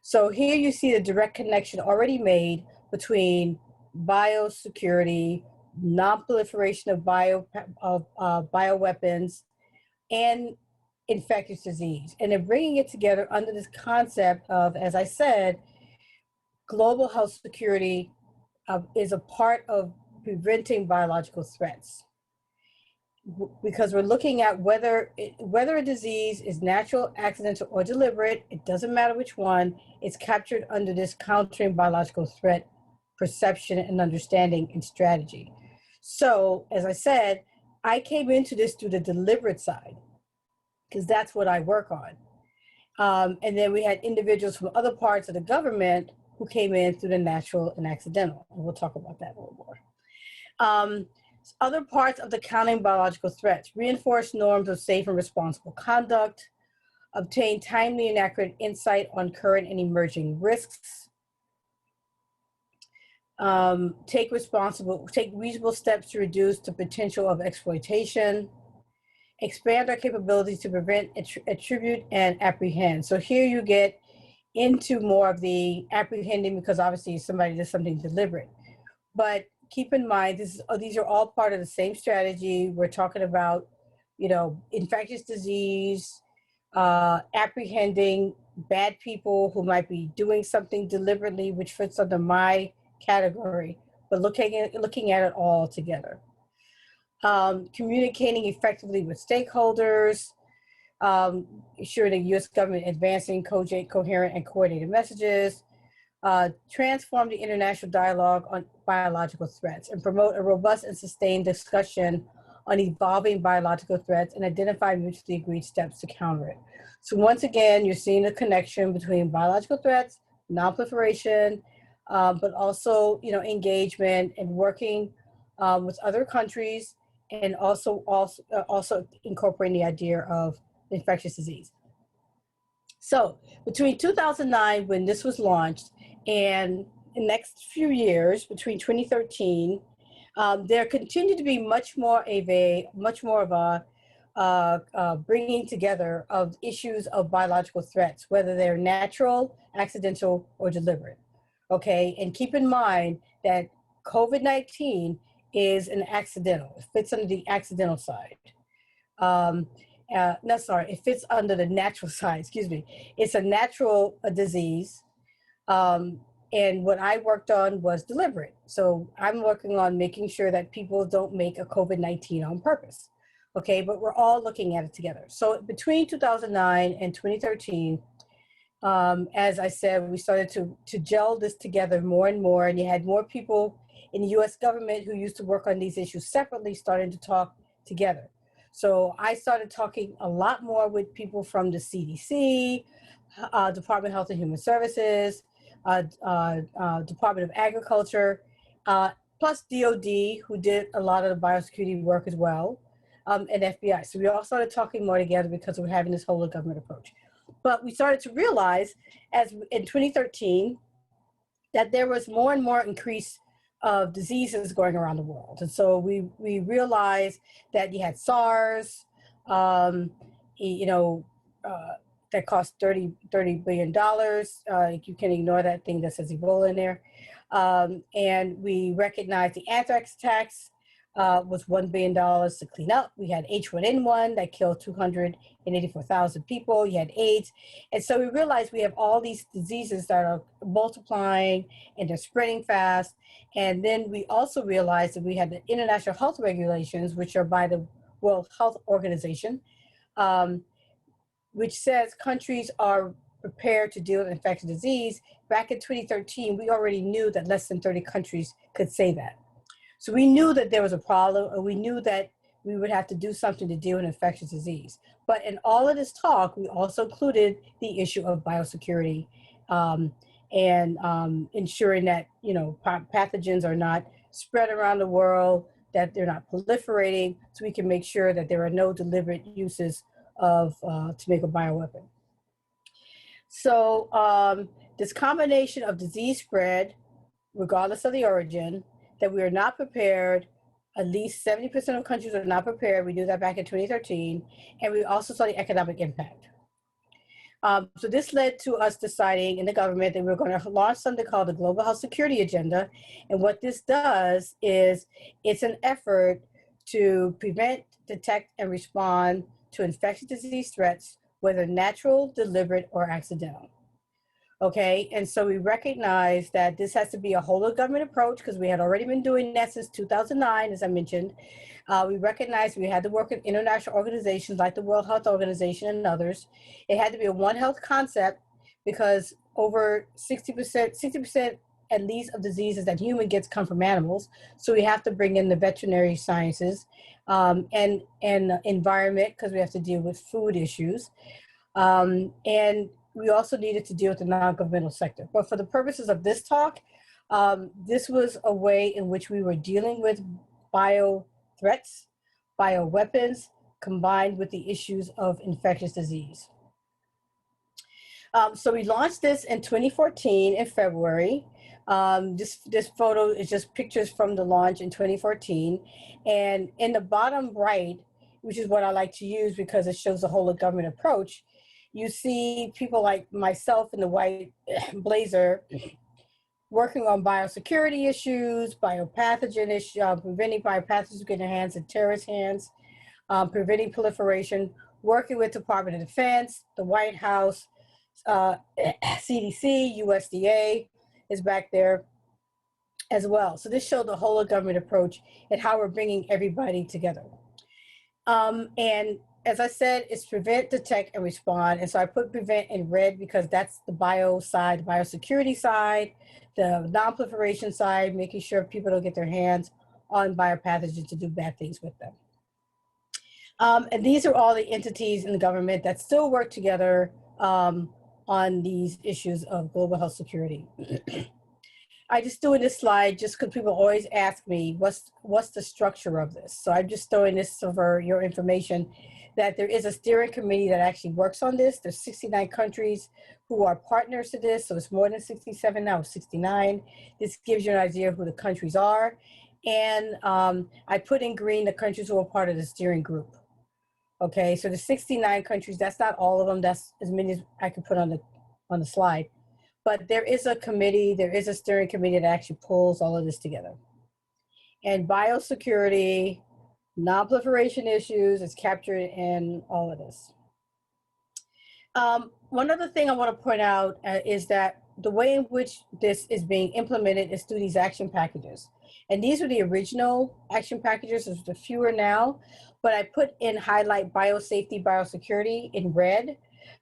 So here you see the direct connection already made between biosecurity, nonproliferation of bioweapons, and infectious disease. And they're bringing it together under this concept of, as I said, global health security is a part of preventing biological threats. Because we're looking at whether a disease is natural, accidental, or deliberate, it doesn't matter which one, it's captured under this countering biological threat perception and understanding and strategy. So, as I said, I came into this through the deliberate side, because that's what I work on. And then we had individuals from other parts of the government who came in through the natural and accidental. And we'll talk about that a little more. Other parts of the countering biological threats: reinforce norms of safe and responsible conduct, obtain timely and accurate insight on current and emerging risks, take reasonable steps to reduce the potential of exploitation, expand our capabilities to prevent, attribute, and apprehend. So here you get into more of the apprehending, because obviously somebody does something deliberate. But keep in mind, these are all part of the same strategy. We're talking about, infectious disease, apprehending bad people who might be doing something deliberately, which fits under my category, but looking at it all together. Communicating effectively with stakeholders, ensuring the U.S. government advancing coherent and coordinated messages, transform the international dialogue on biological threats, and promote a robust and sustained discussion on evolving biological threats and identify mutually agreed steps to counter it. So once again, you're seeing a connection between biological threats, nonproliferation, but also, engagement and working with other countries, and also incorporating the idea of infectious disease. So between 2009, when this was launched, and the next few years, between 2013, there continued to be much more of a bringing together of issues of biological threats, whether they're natural, accidental, or deliberate. Okay, and keep in mind that COVID-19 is an accidental. It fits under the accidental side. It fits under the natural side, excuse me. It's a natural disease. And what I worked on was deliberate. So I'm working on making sure that people don't make a COVID-19 on purpose. Okay, but we're all looking at it together. So between 2009 and 2013, as I said, we started to gel this together more and more, and you had more people in the US government who used to work on these issues separately starting to talk together. So I started talking a lot more with people from the CDC, Department of Health and Human Services, Department of Agriculture, plus DOD, who did a lot of the biosecurity work as well, and FBI. So we all started talking more together because we're having this whole of government approach. But we started to realize, as in 2013, that there was more and more increase of diseases going around the world. And so we realized that you had SARS, that cost $30 billion. You can ignore that thing that says Ebola in there. And we recognized the anthrax attacks was $1 billion to clean up. We had H1N1 that killed 284,000 people. You had AIDS. And so we realized we have all these diseases that are multiplying and they're spreading fast. And then we also realized that we had the international health regulations, which are by the World Health Organization, which says countries are prepared to deal with infectious disease. Back in 2013, we already knew that less than 30 countries could say that. So we knew that there was a problem, and we knew that we would have to do something to deal with infectious disease. But in all of this talk, we also included the issue of biosecurity and ensuring that, pathogens are not spread around the world, that they're not proliferating, so we can make sure that there are no deliberate uses of to make a bioweapon. So this combination of disease spread, regardless of the origin, that we are not prepared, at least 70% of countries are not prepared. We knew that back in 2013. And we also saw the economic impact. So this led to us deciding in the government that we were going to launch something called the Global Health Security Agenda. And what this does is it's an effort to prevent, detect, and respond to infectious disease threats, whether natural, deliberate, or accidental. Okay, and so we recognize that this has to be a whole of government approach because we had already been doing that since 2009, as I mentioned. We recognized we had to work with international organizations like the World Health Organization and others. It had to be a One Health concept because over 60% at least of diseases that human gets come from animals. So we have to bring in the veterinary sciences and environment because we have to deal with food issues. And we also needed to deal with the non-governmental sector. But for the purposes of this talk, this was a way in which we were dealing with bio threats, bioweapons, combined with the issues of infectious disease. So we launched this in 2014 in February. This photo is just pictures from the launch in 2014. And in the bottom right, which is what I like to use because it shows the whole of government approach, you see people like myself in the white blazer working on biosecurity issues, biopathogen issues, preventing biopathogens getting in the hands of terrorist hands, preventing proliferation, working with Department of Defense, the White House, CDC, USDA is back there as well. So this showed the whole of government approach and how we're bringing everybody together. And as I said, it's prevent, detect, and respond. And so I put prevent in red because that's the bio side, the biosecurity side, the non-proliferation side, making sure people don't get their hands on biopathogens to do bad things with them. And these are all the entities in the government that still work together on these issues of global health security. I just doing this slide just because people always ask me, what's the structure of this? So I'm just throwing this for your information that there is a steering committee that actually works on this. There's 69 countries who are partners to this. So it's more than 67 now, 69. This gives you an idea of who the countries are. And I put in green the countries who are part of the steering group. Okay, so the 69 countries, that's not all of them. That's as many as I could put on the slide. But there is a committee, there is a steering committee that actually pulls all of this together. And biosecurity, non-proliferation issues is captured in all of this. One other thing I want to point out is that the way in which this is being implemented is through these action packages. And these are the original action packages. There's a fewer now, but I put in highlight biosafety, biosecurity in red,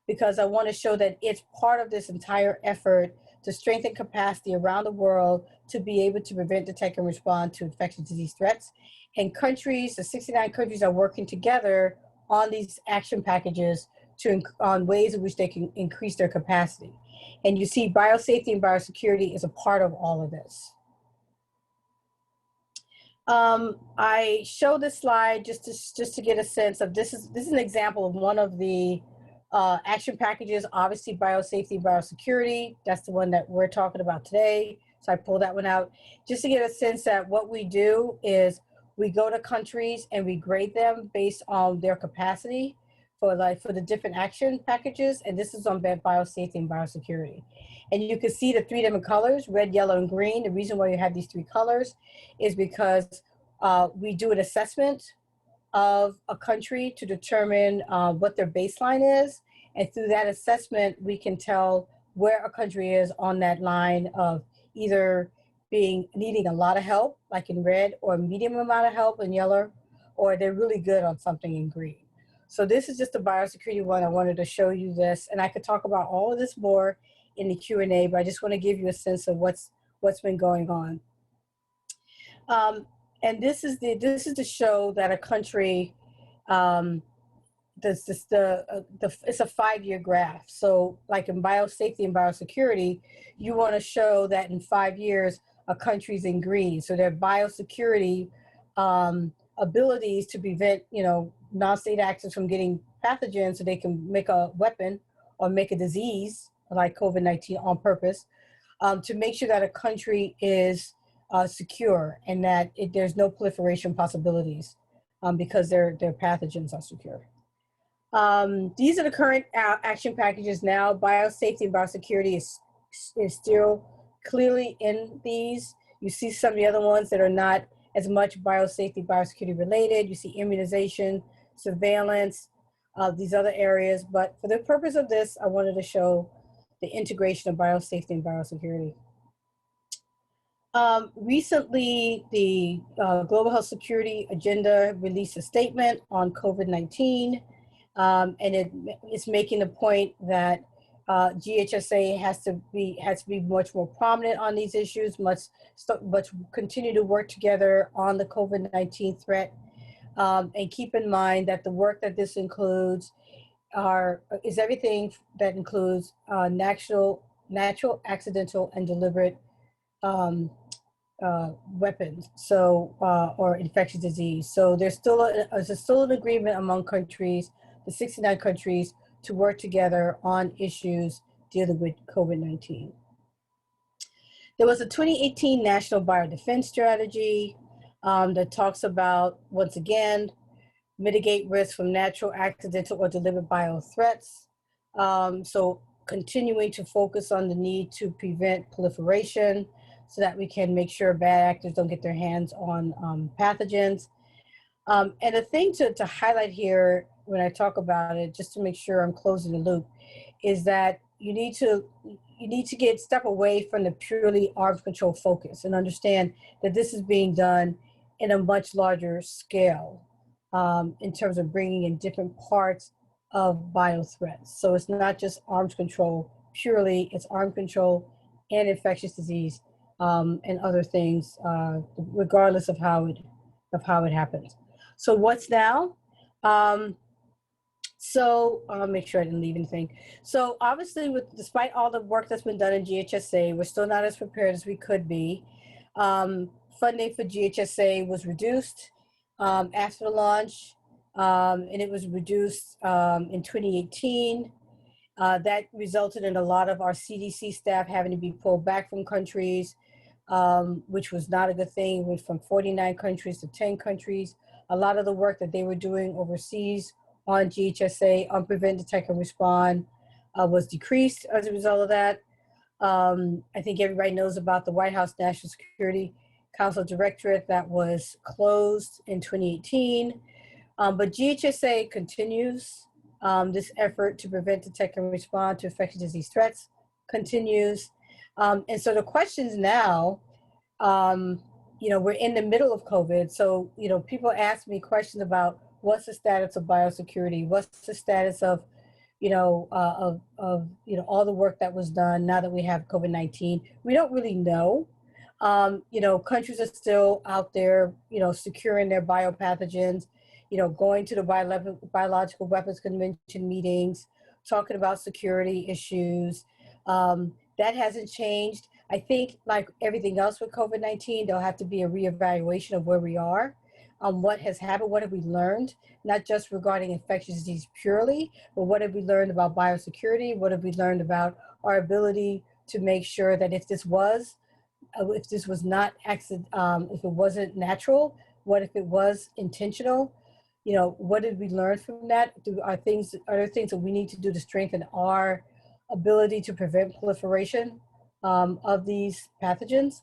because I want to show that it's part of this entire effort to strengthen capacity around the world to be able to prevent, detect, and respond to infectious disease threats. And countries, the 69 countries are working together on these action packages on ways in which they can increase their capacity. And you see biosafety and biosecurity is a part of all of this. I show this slide just to get a sense of this is an example of one of the action packages, obviously biosafety, biosecurity. That's the one that we're talking about today. So I pulled that one out just to get a sense that what we do is we go to countries and we grade them based on their capacity for the different action packages. And this is on biosafety and biosecurity. And you can see the 3 different colors, red, yellow, and green. The reason why you have these 3 colors is because we do an assessment of a country to determine what their baseline is. And through that assessment, we can tell where a country is on that line of either needing a lot of help, like in red, or a medium amount of help in yellow, or they're really good on something in green. So this is just a biosecurity one. I wanted to show you this, and I could talk about all of this more in the Q&A, but I just want to give you a sense of what's been going on. And this is to show that a country, it's a 5-year graph. So like in biosafety and biosecurity, you want to show that in 5 years, a country's in green. So their biosecurity abilities to prevent, non-state actors from getting pathogens so they can make a weapon or make a disease like COVID-19 on purpose, to make sure that a country is secure and that there's no proliferation possibilities because their pathogens are secure. These are the current action packages now. Biosafety and biosecurity is still clearly in these. You see some of the other ones that are not as much biosafety, biosecurity related. You see immunization, surveillance, these other areas. But for the purpose of this, I wanted to show the integration of biosafety and biosecurity. Recently, the Global Health Security Agenda released a statement on COVID-19, and it's making the point that GHSA has to be much more prominent on these issues, must continue to work together on the COVID-19 threat, and keep in mind that the work that this includes is everything that includes natural, accidental, and deliberate weapons, or infectious disease. So there's still an agreement among countries, the 69 countries, to work together on issues dealing with COVID-19. There was a 2018 National Biodefense Strategy that talks about, once again, mitigate risk from natural, accidental, or deliberate bio threats. So continuing to focus on the need to prevent proliferation so that we can make sure bad actors don't get their hands on pathogens. And the thing to highlight here when I talk about it, just to make sure I'm closing the loop, is that you need to step away from the purely arms control focus and understand that this is being done in a much larger scale in terms of bringing in different parts of bio threats. So it's not just arms control purely, it's arms control and infectious disease and other things, regardless of how it happens. So what's now? So I'll make sure I didn't leave anything. So obviously, despite all the work that's been done in GHSA, we're still not as prepared as we could be. Funding for GHSA was reduced after the launch, and it was reduced in 2018. That resulted in a lot of our CDC staff having to be pulled back from countries, which was not a good thing. It went from 49 countries to 10 countries. A lot of the work that they were doing overseas on GHSA, on prevent, detect, and respond, was decreased as a result of that. I think everybody knows about the White House National Security Council Directorate that was closed in 2018. But GHSA continues. This effort to prevent, detect, and respond to infectious disease threats continues. And so the questions now, we're in the middle of COVID. So, people ask me questions about what's the status of biosecurity? What's the status of, all the work that was done now that we have COVID-19? We don't really know. Countries are still out there, securing their biopathogens, going to the Biological Weapons Convention meetings, talking about security issues. That hasn't changed. I think, like everything else with COVID-19, there'll have to be a reevaluation of where we are, what has happened, what have we learned, not just regarding infectious disease purely, but what have we learned about biosecurity? What have we learned about our ability to make sure that if this was not accident, if it wasn't natural, what if it was intentional? What did we learn from that? Are there things that we need to do to strengthen our ability to prevent proliferation of these pathogens?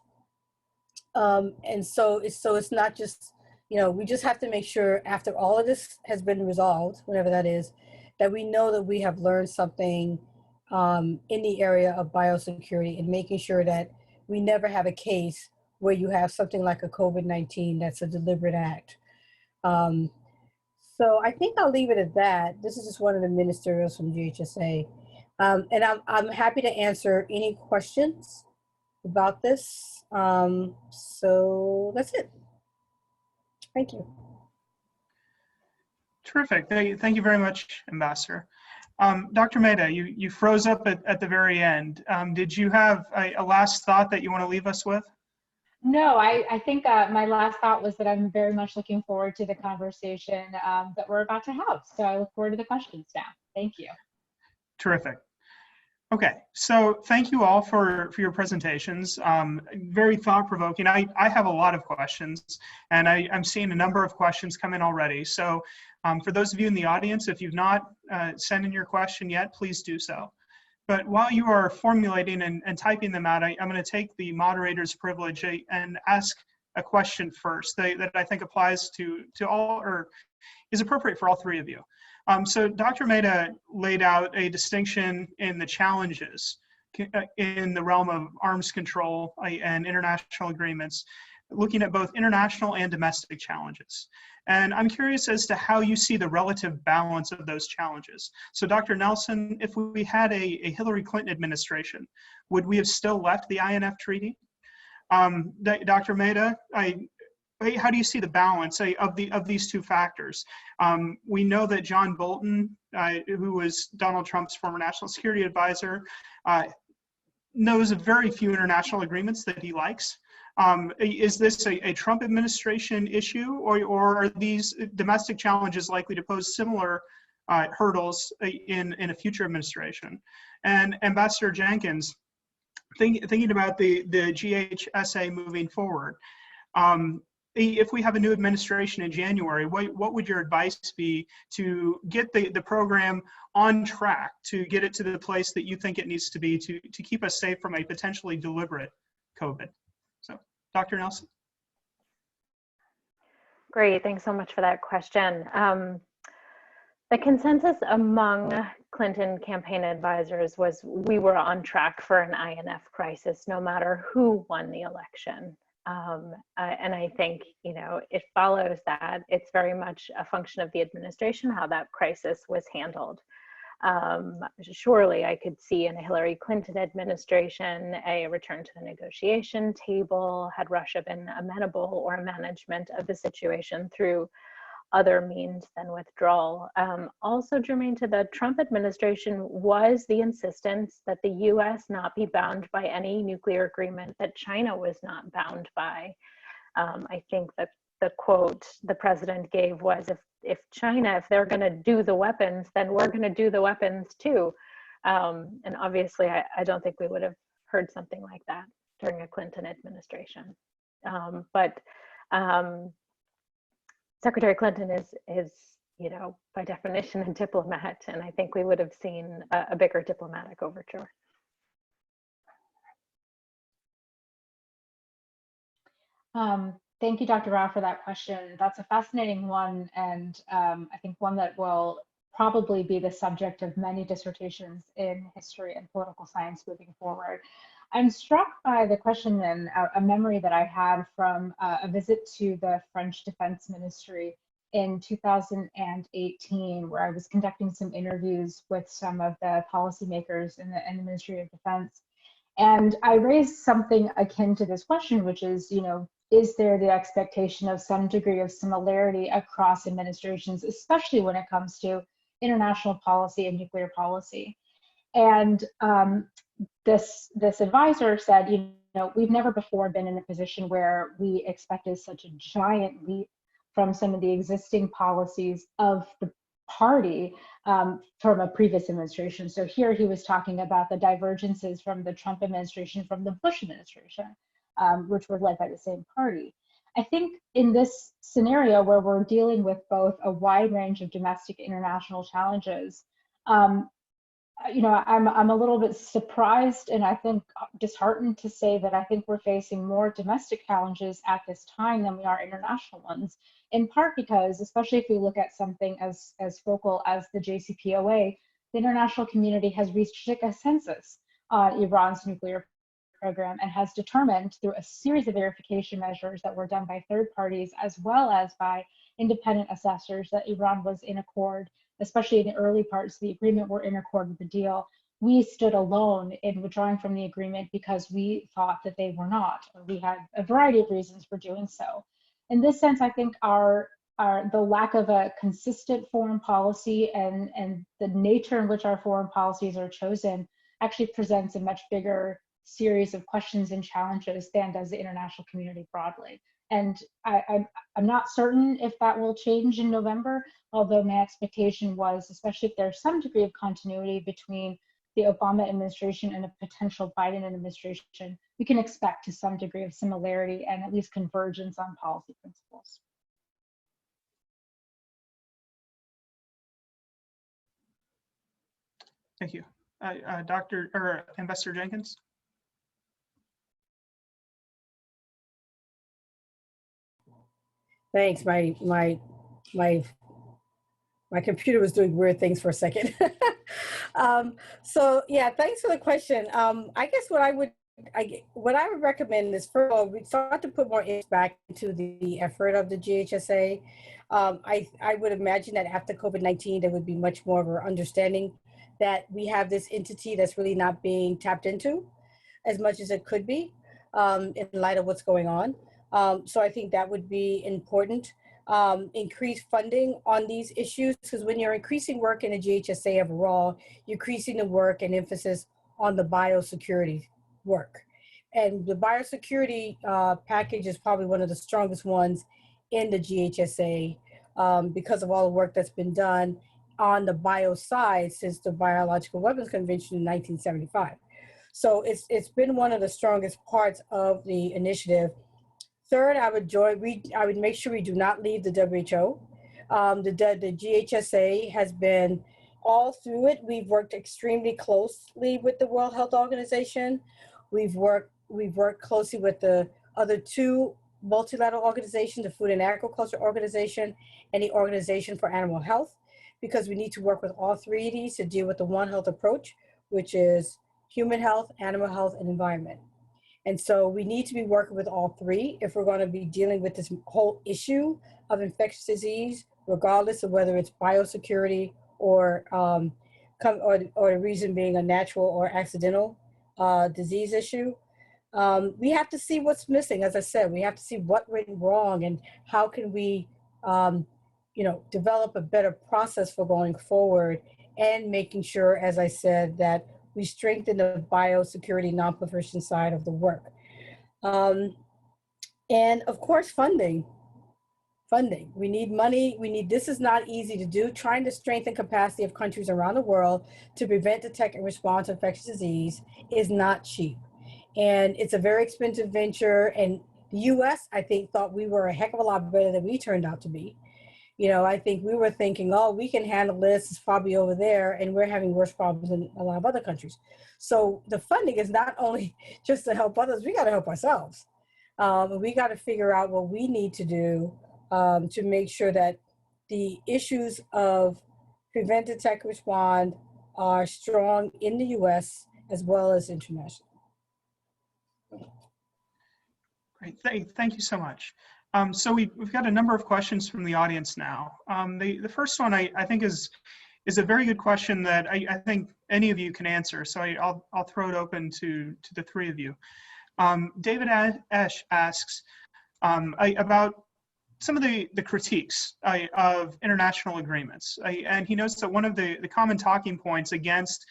And so it's not just, we just have to make sure after all of this has been resolved, whenever that is, that we know that we have learned something in the area of biosecurity, and making sure that we never have a case where you have something like a COVID-19 that's a deliberate act. So I think I'll leave it at that. This is just one of the ministerials from GHSA. And I'm happy to answer any questions about this. So that's it. Thank you. Terrific. Thank you very much, Ambassador. Dr. Mehta, you froze up at the very end. Did you have a last thought that you want to leave us with? No, I think my last thought was that I'm very much looking forward to the conversation that we're about to have. So I look forward to the questions now. Thank you. Terrific. Okay, so thank you all for your presentations. Very thought-provoking. I have a lot of questions, and I'm seeing a number of questions come in already. So for those of you in the audience, if you've not sent in your question yet, please do so. But while you are formulating and typing them out, I'm going to take the moderator's privilege and ask a question first that I think applies to all, or is appropriate for all three of you. So Dr. Mehta laid out a distinction in the challenges in the realm of arms control and international agreements, looking at both international and domestic challenges. And I'm curious as to how you see the relative balance of those challenges. So Dr. Nelson, if we had a Hillary Clinton administration, would we have still left the INF Treaty? Dr. Mehta, how do you see the balance of these two factors? We know that John Bolton, who was Donald Trump's former national security advisor, knows of very few international agreements that he likes. Is this a Trump administration issue, or are these domestic challenges likely to pose similar hurdles in a future administration? And Ambassador Jenkins, thinking about the GHSA moving forward, if we have a new administration in January, what would your advice be to get the program on track, to get it to the place that you think it needs to be to keep us safe from a potentially deliberate COVID? So, Dr. Nelson. Great, thanks so much for that question. The consensus among Clinton campaign advisors was we were on track for an INF crisis, no matter who won the election. And I think, it follows that it's very much a function of the administration, how that crisis was handled. Surely I could see in a Hillary Clinton administration a return to the negotiation table, had Russia been amenable, or management of the situation through other means than withdrawal. Also germane to the Trump administration was the insistence that the US not be bound by any nuclear agreement that China was not bound by. I think that the quote the president gave was, if China, if they're gonna do the weapons, then we're gonna do the weapons too. And obviously I don't think we would have heard something like that during a Clinton administration. Secretary Clinton is, by definition, a diplomat, and I think we would have seen a bigger diplomatic overture. Thank you, Dr. Rao, for that question. That's a fascinating one, and I think one that will probably be the subject of many dissertations in history and political science moving forward. I'm struck by the question and a memory that I had from a visit to the French Defense Ministry in 2018, where I was conducting some interviews with some of the policymakers in the Ministry of Defense. And I raised something akin to this question, which is, is there the expectation of some degree of similarity across administrations, especially when it comes to international policy and nuclear policy? And this advisor said, we've never before been in a position where we expected such a giant leap from some of the existing policies of the party from a previous administration. So here he was talking about the divergences from the Trump administration, from the Bush administration, which were led by the same party. I think in this scenario where we're dealing with both a wide range of domestic and international challenges, I'm a little bit surprised and I think disheartened to say that I think we're facing more domestic challenges at this time than we are international ones, in part because, especially if we look at something as focal as the JCPOA, the international community has reached a consensus on Iran's nuclear program and has determined through a series of verification measures that were done by third parties as well as by independent assessors that Iran was in accord, especially in the early parts of the agreement, were in accord with the deal. We stood alone in withdrawing from the agreement because we thought that they were not, or we had a variety of reasons for doing so. In this sense, I think the lack of a consistent foreign policy and the nature in which our foreign policies are chosen actually presents a much bigger series of questions and challenges than does the international community broadly. And I'm not certain if that will change in November, although my expectation was, especially if there's some degree of continuity between the Obama administration and a potential Biden administration, we can expect to some degree of similarity and at least convergence on policy principles. Thank you. Ambassador Jenkins? Thanks. My My computer was doing weird things for a second. So yeah, thanks for the question. I guess what I would recommend is, first of all, we start to put more back into the effort of the GHSA. I would imagine that after COVID-19, there would be much more of an understanding that we have this entity that's really not being tapped into as much as it could be in light of what's going on. So I think that would be important. Increase funding on these issues, because when you're increasing work in the GHSA overall, you're increasing the work and emphasis on the biosecurity work. And the biosecurity package is probably one of the strongest ones in the GHSA because of all the work that's been done on the bio side since the Biological Weapons Convention in 1975. So it's been one of the strongest parts of the initiative. Third, I would make sure we do not leave the WHO. The GHSA has been all through it. We've worked extremely closely with the World Health Organization. We've worked closely with the other two multilateral organizations, the Food and Agriculture Organization and the Organization for Animal Health, because we need to work with all three of these to deal with the One Health approach, which is human health, animal health, and environment. And so we need to be working with all three if we're going to be dealing with this whole issue of infectious disease, regardless of whether it's biosecurity or the reason being a natural or accidental disease issue. We have to see what's missing. As I said, we have to see what went wrong and how can we, develop a better process for going forward and making sure, as I said, that we strengthen the biosecurity non-proliferation side of the work. And of course, funding. We need money. This is not easy to do. Trying to strengthen capacity of countries around the world to prevent, detect, and respond to infectious disease is not cheap. And it's a very expensive venture. And the US, I think, thought we were a heck of a lot better than we turned out to be. I think we were thinking, oh, we can handle this, it's probably over there, and we're having worse problems in a lot of other countries. So the funding is not only just to help others, we got to help ourselves. We got to figure out what we need to do to make sure that the issues of prevent, detect, respond are strong in the US as well as internationally. Great, thank you so much. So we've got a number of questions from the audience now. The first one I think is a very good question that I think any of you can answer. So I'll throw it open to the three of you. David Ash asks about some of the critiques of international agreements. And he notes that one of the common talking points against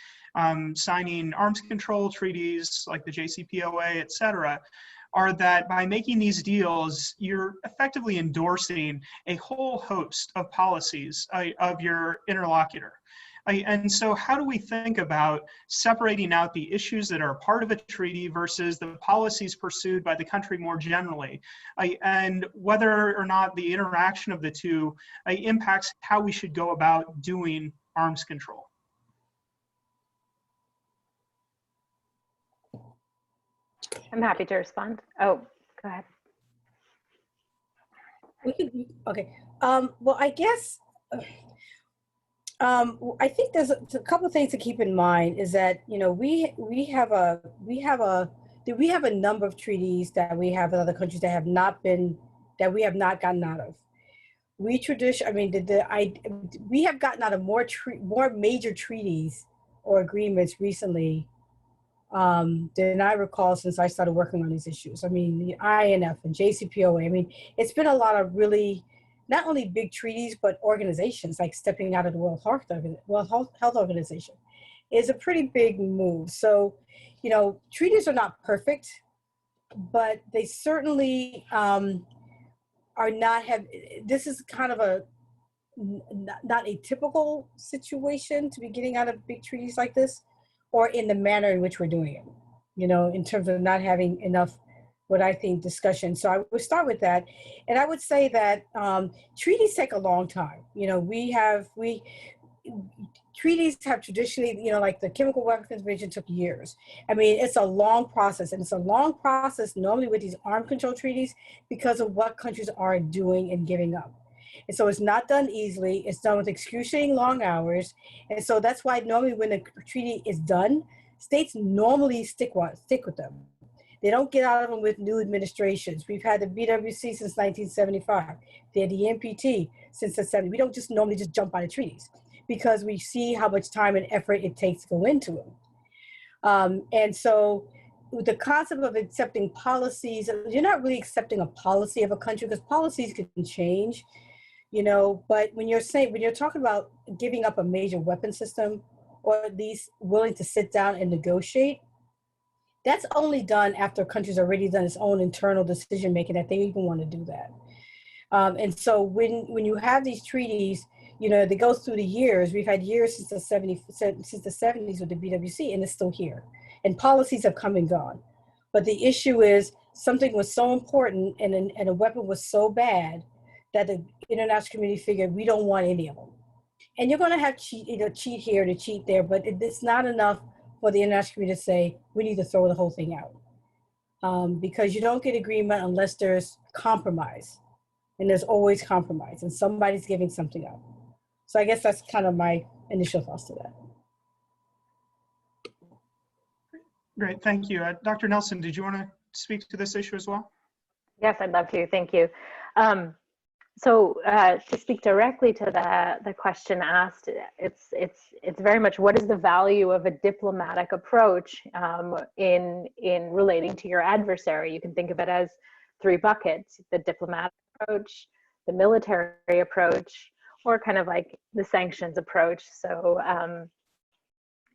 signing arms control treaties like the JCPOA, et cetera, are that by making these deals, you're effectively endorsing a whole host of policies of your interlocutor. And so how do we think about separating out the issues that are part of a treaty versus the policies pursued by the country more generally, and whether or not the interaction of the two impacts how we should go about doing arms control? I'm happy to respond. Oh, go ahead. Okay. Well, I guess, I think there's a couple of things to keep in mind is that, we have a number of treaties that we have with other countries that we have not gotten out of. We have gotten out of more major treaties or agreements recently than I recall since I started working on these issues. The INF and JCPOA, it's been a lot of really, not only big treaties, but organizations like stepping out of the World Health Organization is a pretty big move. So, treaties are not perfect, but they certainly are not this is kind of not a typical situation to be getting out of big treaties like this, or in the manner in which we're doing it, in terms of not having enough, what I think, discussion. So I would start with that. And I would say that treaties take a long time. Treaties have traditionally, like the Chemical Weapons Convention took years. It's a long process, and it's a long process normally with these arms control treaties because of what countries are doing and giving up. And so it's not done easily. It's done with excruciating long hours. And so that's why normally when a treaty is done, states normally stick with them. They don't get out of them with new administrations. We've had the BWC since 1975. They had the NPT since the 70s. We don't just normally just jump on the treaties because we see how much time and effort it takes to go into them. And so with the concept of accepting policies, you're not really accepting a policy of a country because policies can change, you know, but when you're talking about giving up a major weapon system or at least willing to sit down and negotiate, that's only done after a country's already done its own internal decision making that they even want to do that. And so when you have these treaties, you know, they go through the years. We've had years since the 70s with the BWC, and it's still here. And policies have come and gone. But the issue is something was so important and a weapon was so bad that the international community figured we don't want any of them. And you're going to have cheat here to cheat there, but it's not enough for the international community to say we need to throw the whole thing out, because you don't get agreement unless there's compromise, and there's always compromise, and somebody's giving something up. So I guess that's kind of my initial thoughts to that. Great, thank you. Dr. Nelson, did you want to speak to this issue as well? Yes, I'd love to. Thank you. So to speak directly to the question asked, it's very much what is the value of a diplomatic approach in relating to your adversary. You can think of it as three buckets: the diplomatic approach, the military approach, or kind of like the sanctions approach. So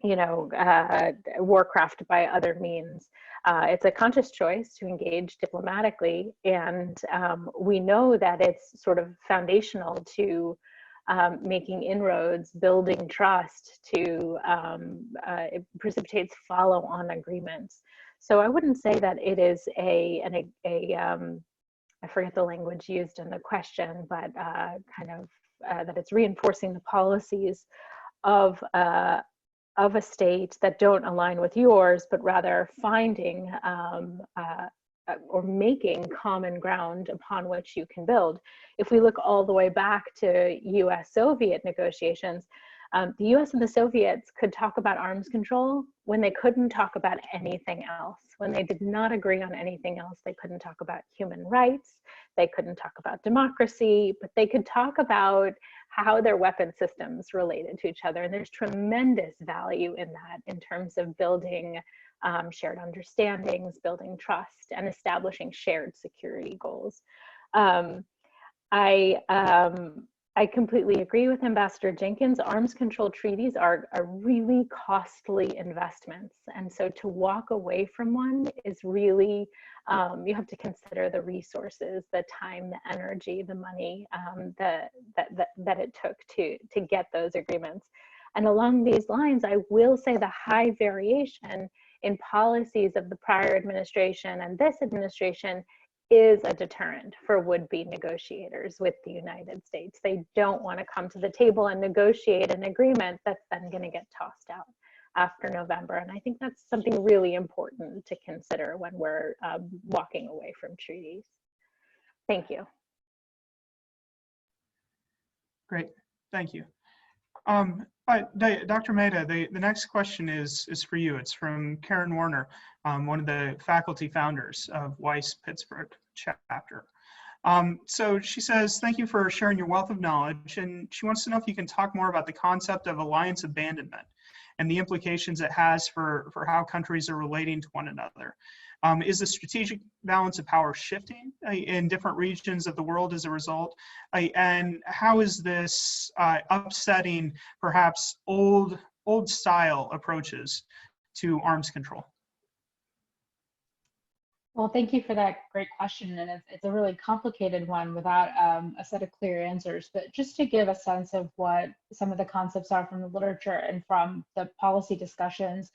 you know, warcraft by other means. It's a conscious choice to engage diplomatically, and we know that it's sort of foundational to making inroads, building trust, to it precipitates follow-on agreements. So I wouldn't say that it is I forget the language used in the question, but kind of that it's reinforcing the policies of a state that don't align with yours, but rather finding or making common ground upon which you can build. If we look all the way back to US-Soviet negotiations, the US and the Soviets could talk about arms control when they couldn't talk about anything else. When they did not agree on anything else, they couldn't talk about human rights, they couldn't talk about democracy, but they could talk about how their weapon systems related to each other. And there's tremendous value in that in terms of building shared understandings, building trust, and establishing shared security goals. I completely agree with Ambassador Jenkins. Arms control treaties are really costly investments. And so to walk away from one is really, you have to consider the resources, the time, the energy, the money that it took to get those agreements. And along these lines, I will say the high variation in policies of the prior administration and this administration is a deterrent for would-be negotiators with the United States. They don't want to come to the table and negotiate an agreement that's then going to get tossed out after November. And I think that's something really important to consider when we're walking away from treaties. Thank you. Great, thank you. Dr. Mehta, the next question is for you. It's from Karen Warner, one of the faculty founders of WISE Pittsburgh chapter. So she says, thank you for sharing your wealth of knowledge, and she wants to know if you can talk more about the concept of alliance abandonment and the implications it has for how countries are relating to one another. Is the strategic balance of power shifting in different regions of the world as a result? And how is this upsetting perhaps old style approaches to arms control? Well, thank you for that great question. And it's a really complicated one without a set of clear answers. But just to give a sense of what some of the concepts are from the literature and from the policy discussions,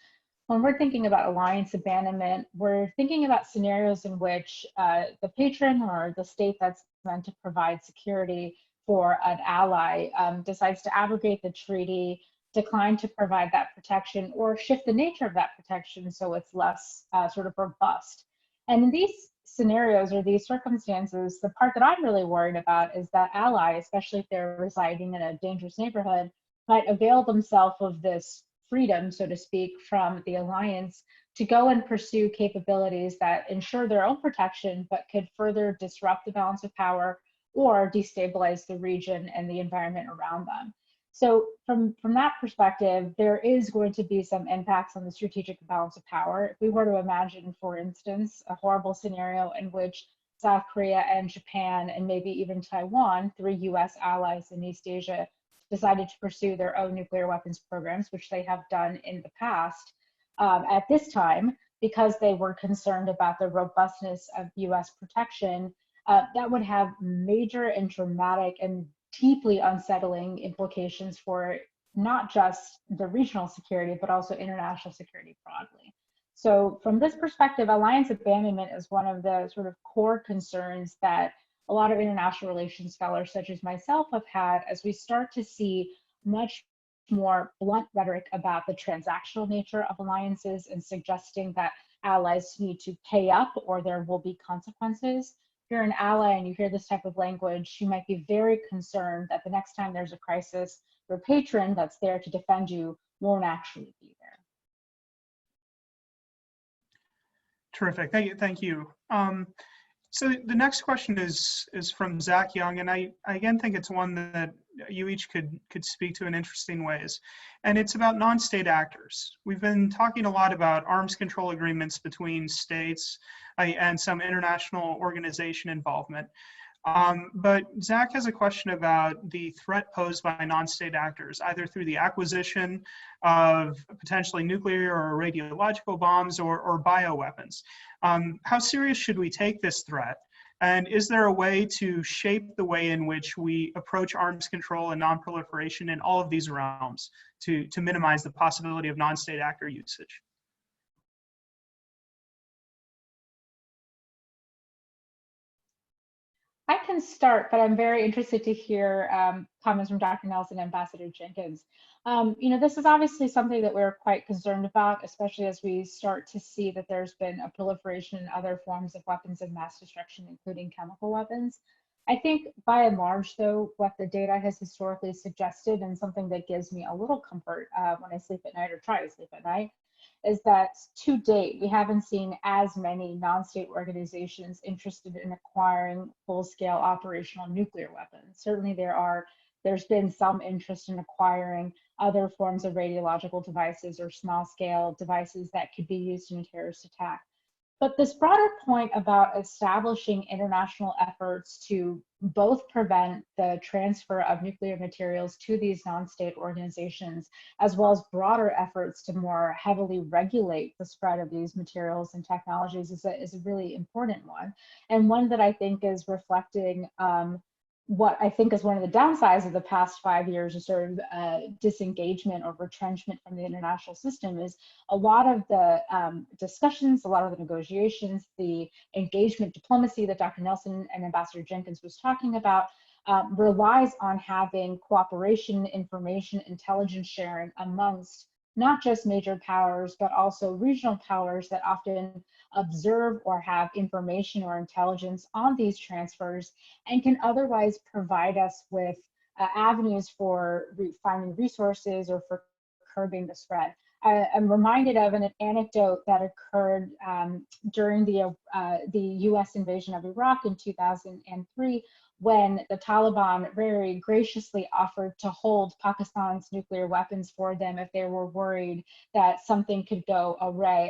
when we're thinking about alliance abandonment, we're thinking about scenarios in which the patron or the state that's meant to provide security for an ally decides to abrogate the treaty, decline to provide that protection, or shift the nature of that protection so it's less sort of robust. And in these scenarios or these circumstances, the part that I'm really worried about is that ally, especially if they're residing in a dangerous neighborhood, might avail themselves of this freedom, so to speak, from the alliance to go and pursue capabilities that ensure their own protection, but could further disrupt the balance of power or destabilize the region and the environment around them. So from that perspective, there is going to be some impacts on the strategic balance of power. If we were to imagine, for instance, a horrible scenario in which South Korea and Japan and maybe even Taiwan, 3 US allies in East Asia, decided to pursue their own nuclear weapons programs, which they have done in the past, at this time, because they were concerned about the robustness of US protection, that would have major and dramatic and deeply unsettling implications for not just the regional security, but also international security broadly. So from this perspective, alliance abandonment is one of the sort of core concerns that a lot of international relations scholars such as myself have had as we start to see much more blunt rhetoric about the transactional nature of alliances and suggesting that allies need to pay up or there will be consequences. If you're an ally and you hear this type of language, you might be very concerned that the next time there's a crisis, your patron that's there to defend you won't actually be there. Terrific. Thank you. So the next question is from Zach Young, and I again think it's one that you each could speak to in interesting ways. And it's about non-state actors. We've been talking a lot about arms control agreements between states and some international organization involvement. But Zach has a question about the threat posed by non-state actors, either through the acquisition of potentially nuclear or radiological bombs or bioweapons. How serious should we take this threat? And is there a way to shape the way in which we approach arms control and nonproliferation in all of these realms to minimize the possibility of non-state actor usage? I can start, but I'm very interested to hear comments from Dr. Nelson and Ambassador Jenkins. This is obviously something that we're quite concerned about, especially as we start to see that there's been a proliferation in other forms of weapons of mass destruction, including chemical weapons. I think by and large, though, what the data has historically suggested, and something that gives me a little comfort when I sleep at night or try to sleep at night, is that to date, we haven't seen as many non-state organizations interested in acquiring full-scale operational nuclear weapons. Certainly there's been some interest in acquiring other forms of radiological devices or small-scale devices that could be used in a terrorist attack. But this broader point about establishing international efforts to both prevent the transfer of nuclear materials to these non-state organizations, as well as broader efforts to more heavily regulate the spread of these materials and technologies is a really important one. And one that I think is reflecting what I think is one of the downsides of the past 5 years of sort of disengagement or retrenchment from the international system is a lot of the discussions, a lot of the negotiations, the engagement diplomacy that Dr. Nelson and Ambassador Jenkins was talking about relies on having cooperation, information, intelligence sharing amongst not just major powers, but also regional powers that often observe or have information or intelligence on these transfers and can otherwise provide us with avenues for finding resources or for curbing the spread. I'm reminded of an anecdote that occurred during the US invasion of Iraq in 2003, when the Taliban very graciously offered to hold Pakistan's nuclear weapons for them if they were worried that something could go awry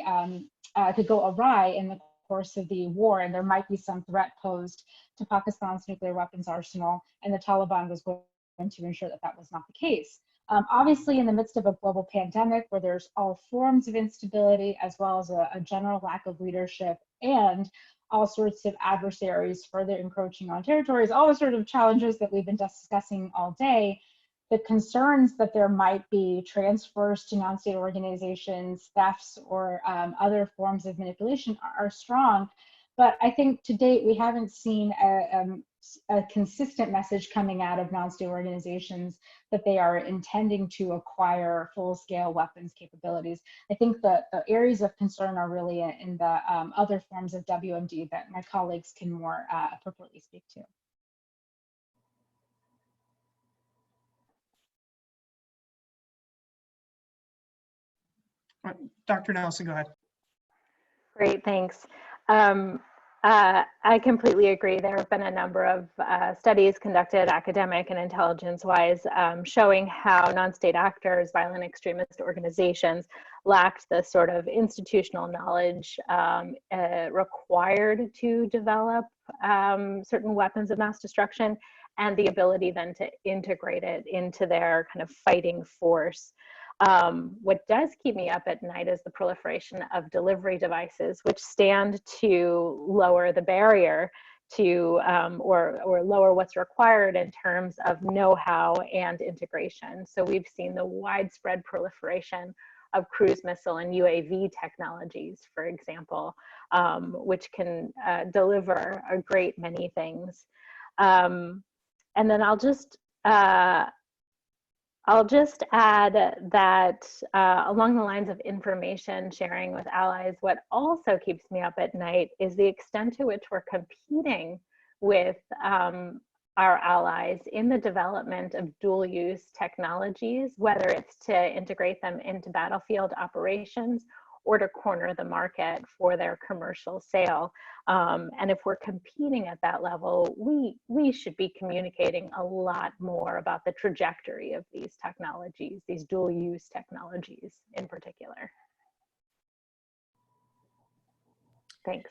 in the course of the war, and there might be some threat posed to Pakistan's nuclear weapons arsenal, and the Taliban was going to ensure that that was not the case. Obviously, in the midst of a global pandemic where there's all forms of instability, as well as a general lack of leadership and all sorts of adversaries further encroaching on territories, all the sort of challenges that we've been discussing all day, the concerns that there might be transfers to non-state organizations, thefts, or other forms of manipulation are strong. But I think to date, we haven't seen a consistent message coming out of non-state organizations that they are intending to acquire full-scale weapons capabilities. I think the areas of concern are really in the other forms of WMD that my colleagues can more appropriately speak to. Dr. Nelson, go ahead. Great, thanks. I completely agree. There have been a number of studies conducted, academic and intelligence-wise, showing how non-state actors, violent extremist organizations, lacked the sort of institutional knowledge required to develop certain weapons of mass destruction, and the ability then to integrate it into their kind of fighting force. What does keep me up at night is the proliferation of delivery devices, which stand to lower the barrier to, or lower what's required in terms of know-how and integration. So we've seen the widespread proliferation of cruise missile and UAV technologies, for example, which can deliver a great many things. And then I'll just add that along the lines of information sharing with allies, what also keeps me up at night is the extent to which we're competing with our allies in the development of dual-use technologies, whether it's to integrate them into battlefield operations or to corner the market for their commercial sale. And if we're competing at that level, we should be communicating a lot more about the trajectory of these technologies, these dual-use technologies in particular. Thanks.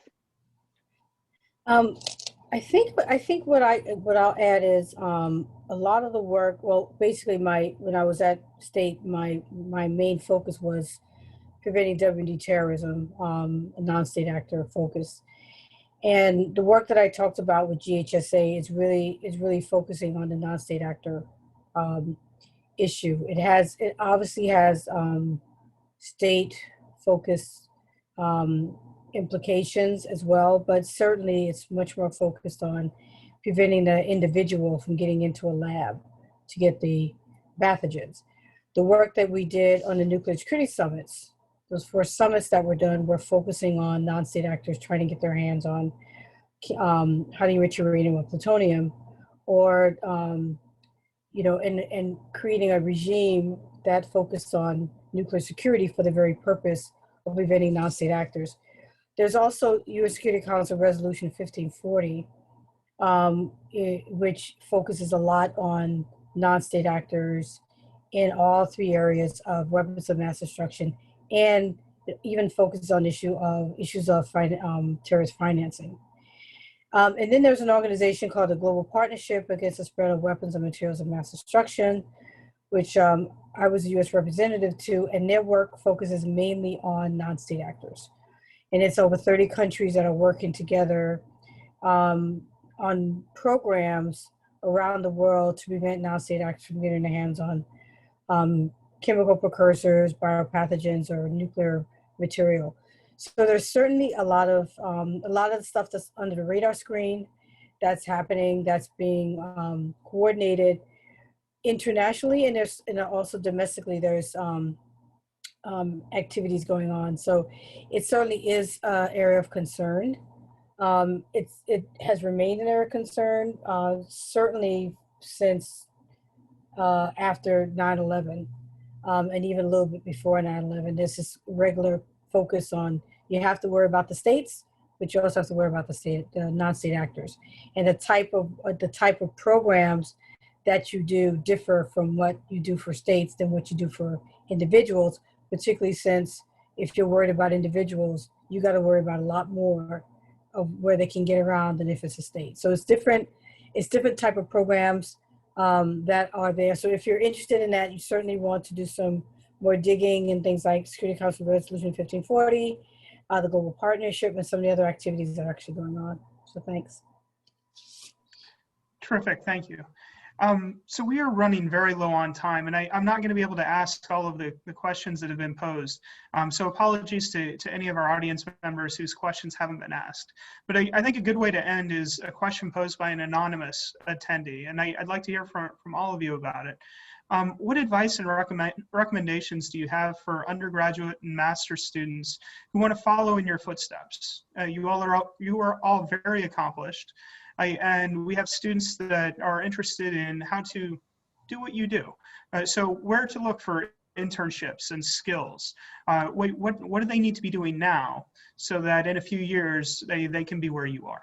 I think what I'll add is a lot of the work. Well, basically, when I was at State, my main focus was preventing WMD terrorism, a non-state actor focus. And the work that I talked about with GHSA is really focusing on the non-state actor issue. It obviously has state focused implications as well, but certainly it's much more focused on preventing the individual from getting into a lab to get the pathogens. The work that we did on the nuclear security summits, those 4 summits that were done, were focusing on non-state actors trying to get their hands on highly enriched uranium or plutonium, or and creating a regime that focused on nuclear security for the very purpose of preventing non-state actors. There's also U.S. Security Council Resolution 1540, which focuses a lot on non-state actors in all 3 areas of weapons of mass destruction, and even focuses on issues of terrorist financing. And then there's an organization called the Global Partnership Against the Spread of Weapons and Materials of Mass Destruction, which I was a U.S. representative to, and their work focuses mainly on non-state actors. And it's over 30 countries that are working together on programs around the world to prevent non-state actors from getting their hands on chemical precursors, biopathogens, or nuclear material. So there's certainly a lot of the stuff that's under the radar screen that's happening, that's being coordinated internationally, and also domestically. There's activities going on. So it certainly is an area of concern. It has remained an area of concern certainly since after 9/11. And even a little bit before 9/11, there's this regular focus on, you have to worry about the states, but you also have to worry about the non-state actors. And the type of programs that you do differ from what you do for states than what you do for individuals, particularly since if you're worried about individuals, you got to worry about a lot more of where they can get around than if it's a state. So it's different type of programs that are there. So if you're interested in that, you certainly want to do some more digging in things like Security Council Resolution 1540, the Global Partnership, and some of the other activities that are actually going on. So thanks. Terrific, thank you. So we are running very low on time, and I'm not going to be able to ask all of the questions that have been posed. So apologies to any of our audience members whose questions haven't been asked. But I think a good way to end is a question posed by an anonymous attendee, and I'd like to hear from all of you about it. What advice and recommendations do you have for undergraduate and master's students who want to follow in your footsteps? You are all very accomplished. And we have students that are interested in how to do what you do. So where to look for internships and skills? What do they need to be doing now so that in a few years they can be where you are?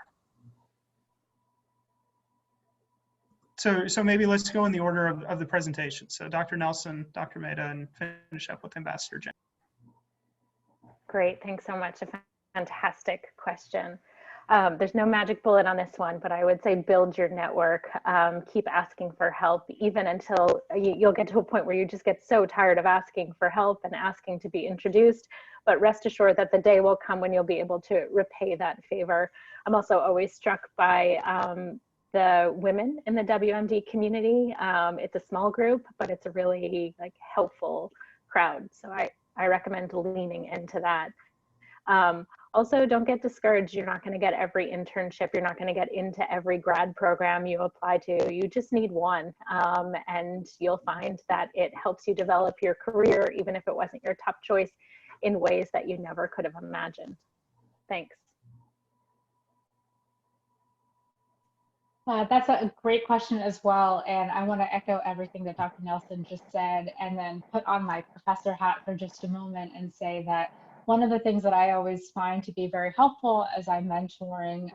So maybe let's go in the order of the presentation. So Dr. Nelson, Dr. Mehta, and finish up with Ambassador Jenkins. Great, thanks so much. A fantastic question. There's no magic bullet on this one, but I would say build your network. Keep asking for help, even until you'll get to a point where you just get so tired of asking for help and asking to be introduced. But rest assured that the day will come when you'll be able to repay that favor. I'm also always struck by the women in the WMD community. It's a small group, but it's a really helpful crowd. So I recommend leaning into that. Also, don't get discouraged. You're not going to get every internship. You're not going to get into every grad program you apply to. You just need one. And you'll find that it helps you develop your career, even if it wasn't your top choice, in ways that you never could have imagined. Thanks. That's a great question as well. And I want to echo everything that Dr. Nelson just said, and then put on my professor hat for just a moment and say that one of the things that I always find to be very helpful as I'm mentoring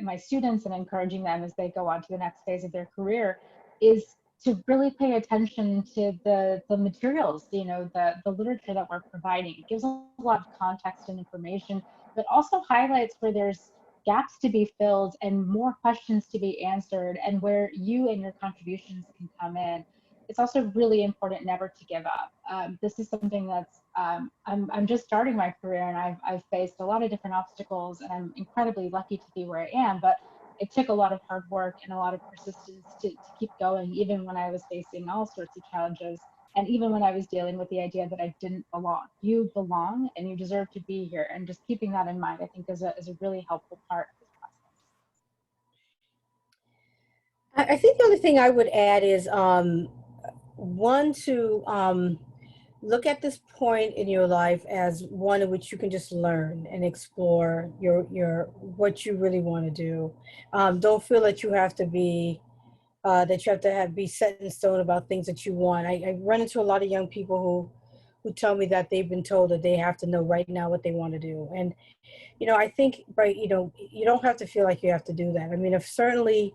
my students and encouraging them as they go on to the next phase of their career is to really pay attention to the materials, the literature that we're providing. It gives a lot of context and information, but also highlights where there's gaps to be filled and more questions to be answered, and where you and your contributions can come in. It's also really important never to give up. This is something that's, I'm just starting my career, and I've faced a lot of different obstacles, and I'm incredibly lucky to be where I am, but it took a lot of hard work and a lot of persistence to keep going, even when I was facing all sorts of challenges, and even when I was dealing with the idea that I didn't belong. You belong and you deserve to be here, and just keeping that in mind, I think is a really helpful part of this process. I think the only thing I would add is one, to look at this point in your life as one in which you can just learn and explore your what you really want to do. Don't feel that you have to be be set in stone about things that you want. I run into a lot of young people who tell me that they've been told that they have to know right now what they want to do. And I think, right, you don't have to feel like you have to do that. I mean, certainly,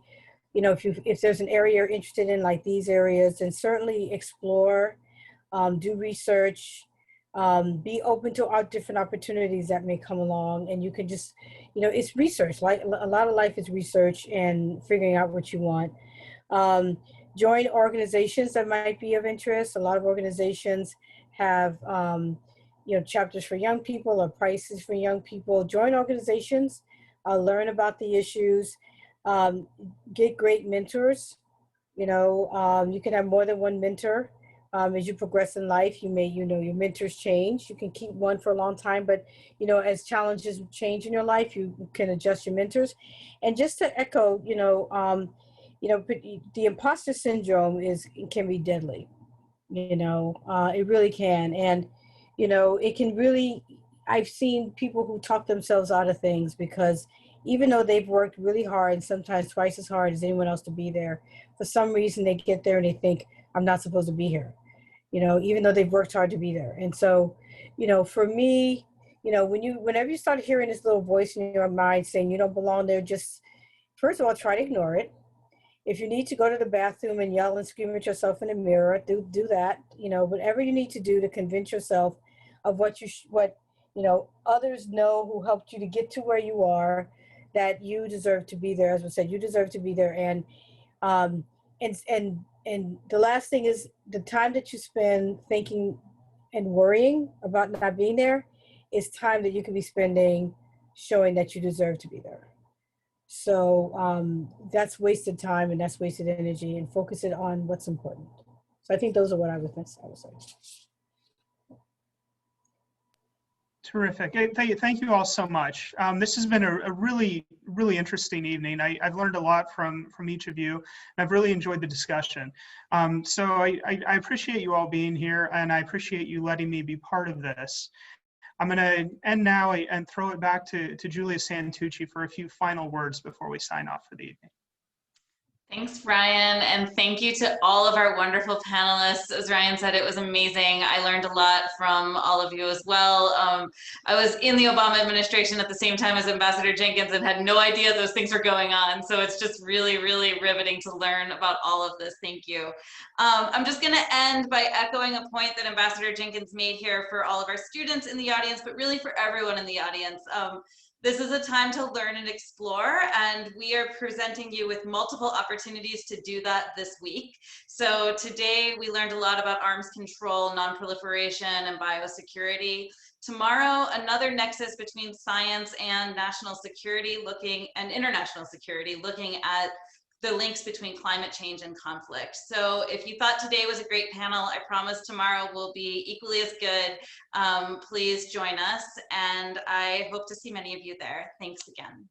if there's an area you're interested in, like these areas, then certainly explore, do research, be open to different opportunities that may come along. And you can just, it's research. Like a lot of life is research and figuring out what you want. Join organizations that might be of interest. A lot of organizations have, chapters for young people or prices for young people. Join organizations, learn about the issues, get great mentors. You can have more than one mentor. As you progress in life, your mentors change. You can keep one for a long time, but, as challenges change in your life, you can adjust your mentors. And just to echo, the imposter syndrome can be deadly. It really can. And, it can really, I've seen people who talk themselves out of things because even though they've worked really hard, and sometimes twice as hard as anyone else to be there, for some reason they get there and they think, I'm not supposed to be here, even though they've worked hard to be there. And so, for me, whenever you start hearing this little voice in your mind saying you don't belong there, just first of all, try to ignore it. If you need to go to the bathroom and yell and scream at yourself in the mirror, do that. Whatever you need to do to convince yourself of what others know who helped you to get to where you are, that you deserve to be there. As we said, you deserve to be there. And the last thing is the time that you spend thinking and worrying about not being there is time that you could be spending showing that you deserve to be there. So that's wasted time and that's wasted energy, and focus it on what's important. So I think those are what I would say. Terrific. Thank you all so much. This has been a really interesting evening. I've learned a lot from each of you, and I've really enjoyed the discussion. So I appreciate you all being here, and I appreciate you letting me be part of this. I'm going to end now and throw it back to Julia Santucci for a few final words before we sign off for the evening. Thanks, Ryan, and thank you to all of our wonderful panelists. As Ryan said, it was amazing. I learned a lot from all of you as well. I was in the Obama administration at the same time as Ambassador Jenkins and had no idea those things were going on. So it's just really, really riveting to learn about all of this. Thank you. I'm just going to end by echoing a point that Ambassador Jenkins made here for all of our students in the audience, but really for everyone in the audience. This is a time to learn and explore, and we are presenting you with multiple opportunities to do that this week. So today we learned a lot about arms control, non-proliferation, and biosecurity. Tomorrow, another nexus between science and national security and international security, looking at the links between climate change and conflict. So if you thought today was a great panel, I promise tomorrow will be equally as good. Please join us, and I hope to see many of you there. Thanks again.